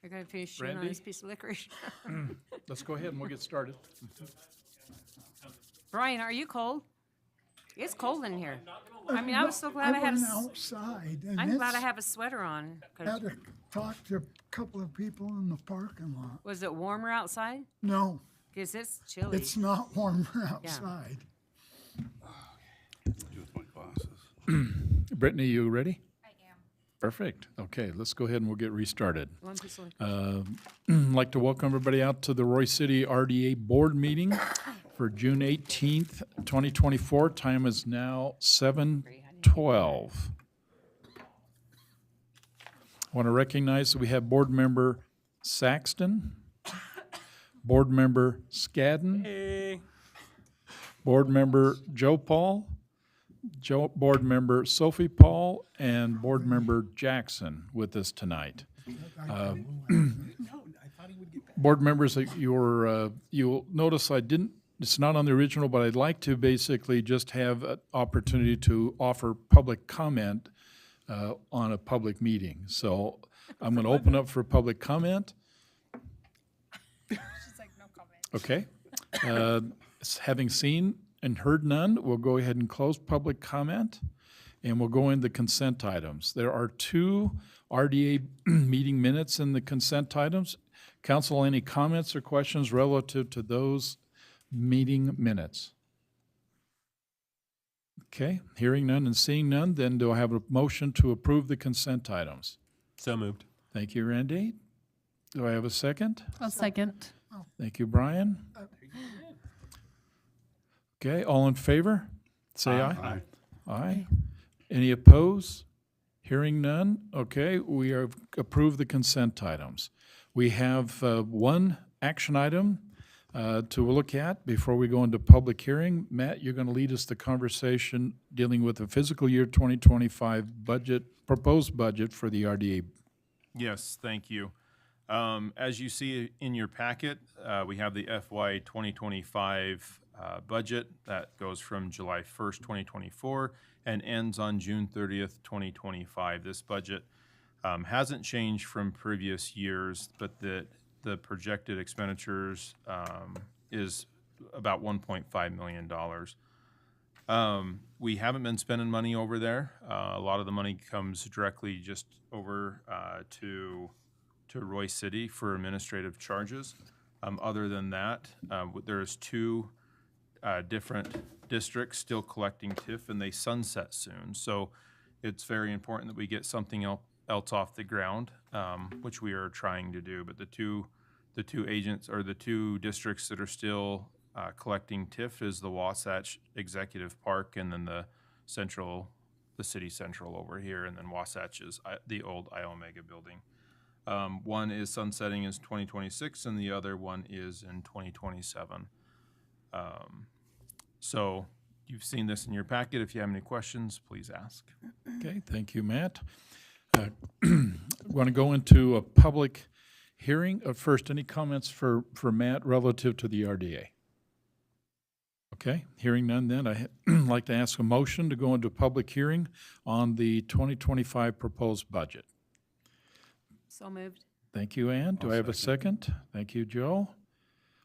They're gonna finish chewing on Randy? this piece of licorice. Let's go ahead and we'll get started. Brian, are you cold? It's cold in here. I mean, I was so glad I had a, went outside, and I'm glad I it's- have a sweater on. 'Cause Had to talk to a couple of people in the parking lot. was it warmer outside? No, Because it's chilly. it's not warmer outside. Brittany, you ready? I am. Perfect. Okay, let's go ahead and we'll get restarted. One piece of licorice. I'd like to welcome everybody out to the Roy City RDA Board Meeting for June 18th, 2024. Time is now 7:12. I want to recognize that we have Board Member Saxton, Board Member Scadden, Board Member Joe Paul, Board Member Sophie Paul, and Board Member Jackson with us tonight. Board members, you'll notice it's not on the original, but I'd like to basically just have an opportunity to offer public comment on a public meeting. So I'm going to open up for public comment. She's like, no comment. Okay. Having seen and heard none, we'll go ahead and close public comment, and we'll go into consent items. There are 2 RDA meeting minutes in the consent items. Council, any comments or questions relative to those meeting minutes? Okay, hearing none and seeing none, then do I have a motion to approve the consent items? So moved. Thank you, Randy. Do I have a second? I'll second. Thank you, Brian. Okay, all in favor? Say aye. Aye. Any opposed? Hearing none? Okay, we have approved the consent items. We have one action item to look at before we go into public hearing. Matt, you're going to lead us the conversation dealing with the fiscal year 2025 budget, proposed budget for the RDA. Yes, thank you. As you see in your packet, we have the FY 2025 budget that goes from July 1st, 2024 and ends on June 30th, 2025. This budget hasn't changed from previous years, but the projected expenditures is about $1.5 million. We haven't been spending money over there. A lot of the money comes directly just over to Roy City for administrative charges. Other than that, there's 2 different districts still collecting TIF, and they sunset soon. So it's very important that we get something else off the ground, which we are trying to do. But the two agents or the 2 districts that are still collecting TIF is the Wasatch Executive Park, and then the city central over here, and then Wasatch is the old Iomega building. One is sunsetting in 2026, and the other one is in 2027. So you've seen this in your packet. If you have any questions, please ask. Okay, thank you, Matt. Want to go into a public hearing. First, any comments for Matt relative to the RDA? Okay, hearing none, then I'd like to ask a motion to go into public hearing on the 2025 proposed budget. So moved. Thank you, Ann. Do I have a second? Thank you, Joe.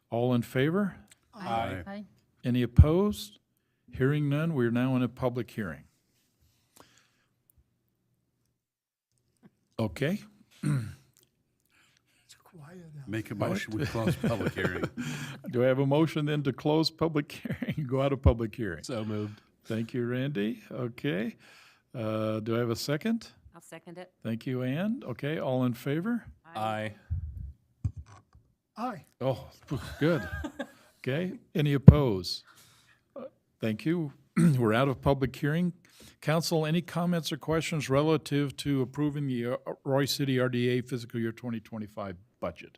All in favor? Aye. Aye. Any opposed? Hearing none, we are now in a public hearing. Okay. It's quiet out. Make a motion, we close public hearing. Do I have a motion then to close public hearing, go out of public hearing? So moved. Thank you, Randy. Okay. Do I have a second? I'll second it. Thank you, Ann. Okay, all in favor? Aye. Aye. Oh, good. Okay, any opposed? Thank you. We're out of public hearing. Council, any comments or questions relative to approving the Roy City RDA fiscal year 2025 budget?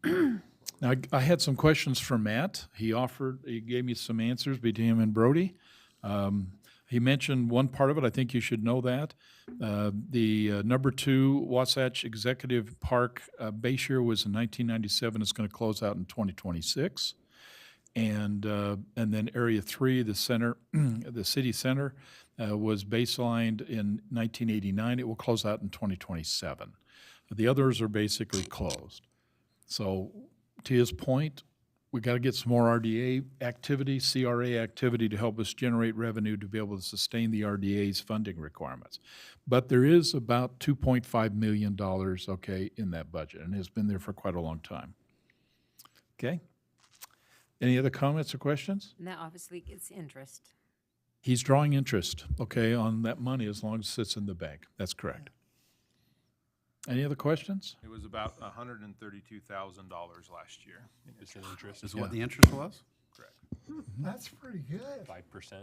Now, I had some questions for Matt. He gave me some answers between him and Brody. He mentioned one part of it, I think you should know that. The number 2 Wasatch Executive Park base year was in 1997. It's going to close out in 2026. And then Area 3, the center, the city center, was baselined in 1989. It will close out in 2027. The others are basically closed. So to his point, we got to get some more RDA activity, CRA activity to help us generate revenue to be able to sustain the RDA's funding requirements. But there is about $2.5 million, okay, in that budget, and it's been there for quite a long time. Okay? Any other comments or questions? And that obviously gets interest. He's drawing interest, okay, on that money as long as it sits in the bank. That's correct. Any other questions? It was about $132,000 last year. Is it interest? Is what the interest was? Correct. That's pretty good. 5%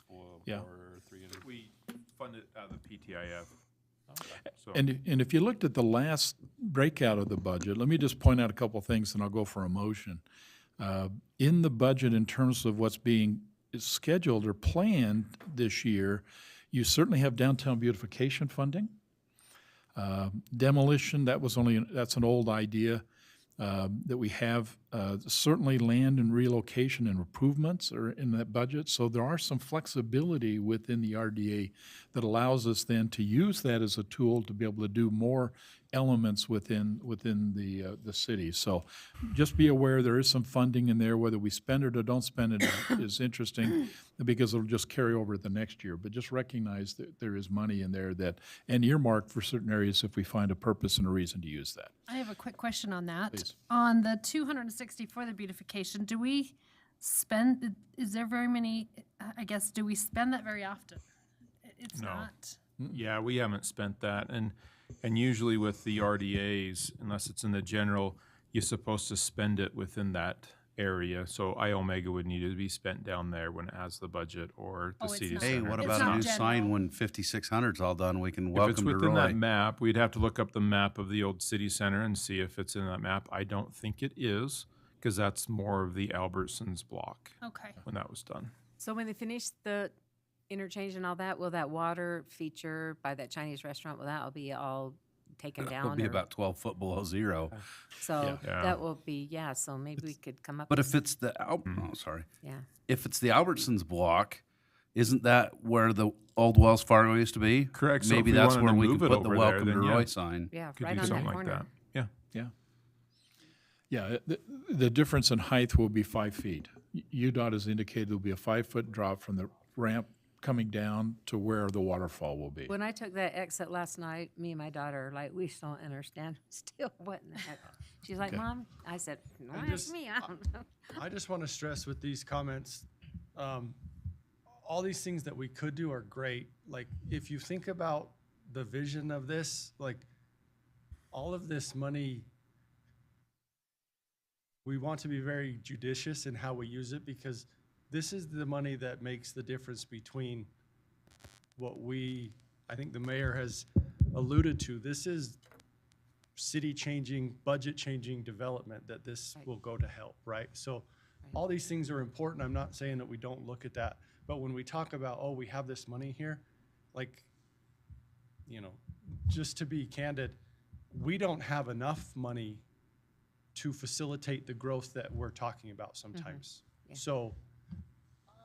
or, Yeah. or 300? We fund it out of the PTIF. So And if you looked at the last breakout of the budget, let me just point out a couple things, and I'll go for a motion. In the budget, in terms of what's being scheduled or planned this year, you certainly have downtown beautification funding. Demolition, that's an old idea that we have. Certainly land and relocation and improvements are in that budget. So there are some flexibility within the RDA that allows us then to use that as a tool to be able to do more elements within the city. So just be aware there is some funding in there. Whether we spend it or don't spend it is interesting because it'll just carry over the next year. But just recognize that there is money in there and earmarked for certain areas if we find a purpose and a reason to use that. I have a quick question on that. Please. On the 260 for the beautification, do we spend, is there very many, I guess, do we spend that very often? It's No. not. Yeah, we haven't spent that. And usually with the RDAs, unless it's in the general, you're supposed to spend it within that area. So I Omega would need to be spent down there when it has the budget or the Oh, it's city not- Hey, center. what It's about a not new general. sign when 5600's all done? We can If it's welcome to within Roy. that map, we'd have to look up the map of the old city center and see if it's in that map. I don't think it is, because that's more of the Albertsons block Okay. when that was done. So when they finish the interchange and all that, will that water feature by that Chinese restaurant, will that all be all taken down? It'll be or- about 12 foot below zero. So Yeah. that will be, yeah, so maybe we could come up But with, if it's the oh, sorry. yeah. If it's the Albertsons block, isn't that where the old Wells Fargo used to be? Correct. So Maybe if we that's wanted where to we move could it put the over there, welcome to then yeah. Roy sign. Yeah, Could right do on something that like corner. that. Yeah. Yeah, the difference in height will be 5 feet. UDOT has indicated there'll be a 5-foot drop from the ramp coming down to where the waterfall will be. When I took that exit last night, me and my daughter, are like, we still don't understand still what in the heck. She's like, Okay. Mom, I said, don't And ask just- me, I don't know. I just want to stress with these comments, all these things that we could do are great. Like, if you think about the vision of this, like, all of this money, we want to be very judicious in how we use it, because this is the money that makes the difference between what I think the mayor has alluded to. This is city-changing, budget-changing development that this will go to help, right? So all these things are important. I'm not saying that we don't look at that. But when we talk about, oh, we have this money here, like, just to be candid, we don't have enough money to facilitate the growth that we're talking about sometimes. Yeah. So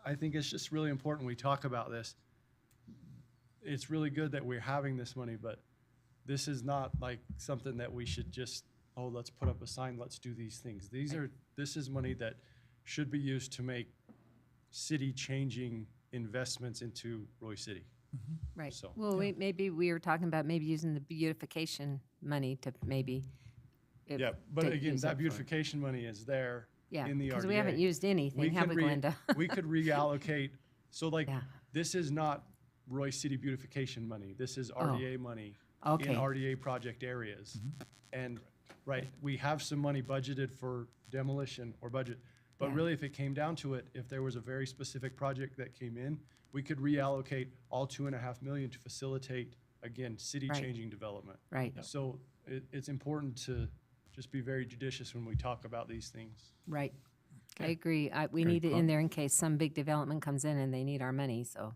I think it's just really important we talk about this. It's really good that we're having this money, but this is not like something that we should just, oh, let's put up a sign, let's do these things. This is money that should be used to make city-changing investments into Roy City. Right. So, Well, maybe we were talking about maybe using the beautification money to maybe. Yeah, but to again, use that for- beautification money is there Yeah, in the RDA. because we haven't used anything, have we, Glenda? We could reallocate, so like, Yeah. this is not Roy City beautification money. This is RDA money Okay. in RDA project areas. And, right, we have some money budgeted for demolition or budget, but Yeah. really, if it came down to it, if there was a very specific project that came in, we could reallocate all 2.5 million to facilitate, again, city-changing development. Right, So it's important to just be very judicious when we talk about these things. right. I agree. We Very need it cool. in there in case some big development comes in and they need our money, so.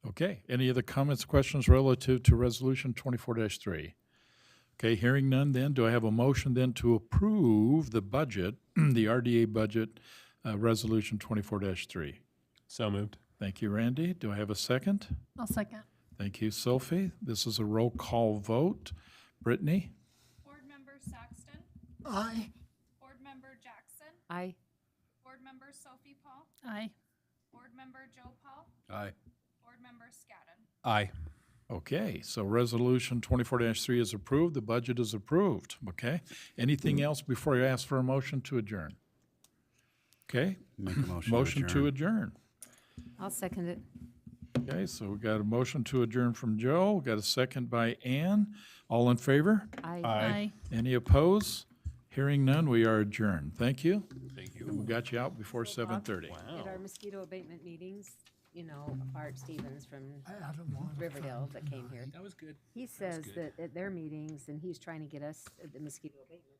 Okay, any other comments, questions relative to Resolution 24-3? Okay, hearing none then, do I have a motion then to approve the budget, the RDA budget, Resolution 24-3? So moved. Thank you, Randy. Do I have a second? I'll second. Thank you, Sophie. This is a roll call vote. Brittany? Board Member Saxton. Aye. Board Member Jackson. Aye. Board Member Sophie Paul. Aye. Board Member Joe Paul. Aye. Board Member Scadden. Aye. Okay, so Resolution 24-3 is approved. The budget is approved. Okay? Anything else before you ask for a motion to adjourn? Okay? Make a motion. Motion to adjourn. I'll second it. Okay, so we got a motion to adjourn from Joe. We got a second by Ann. All in favor? Aye. Aye. Any opposed? Hearing none, we are adjourned. Thank you. Thank you. And we got you out before 7:30. At our mosquito abatement meetings, you know, Art Stevens from I added one. Riverdale that came here. That was good. He says that at their meetings, and he's trying to get us at the mosquito abatement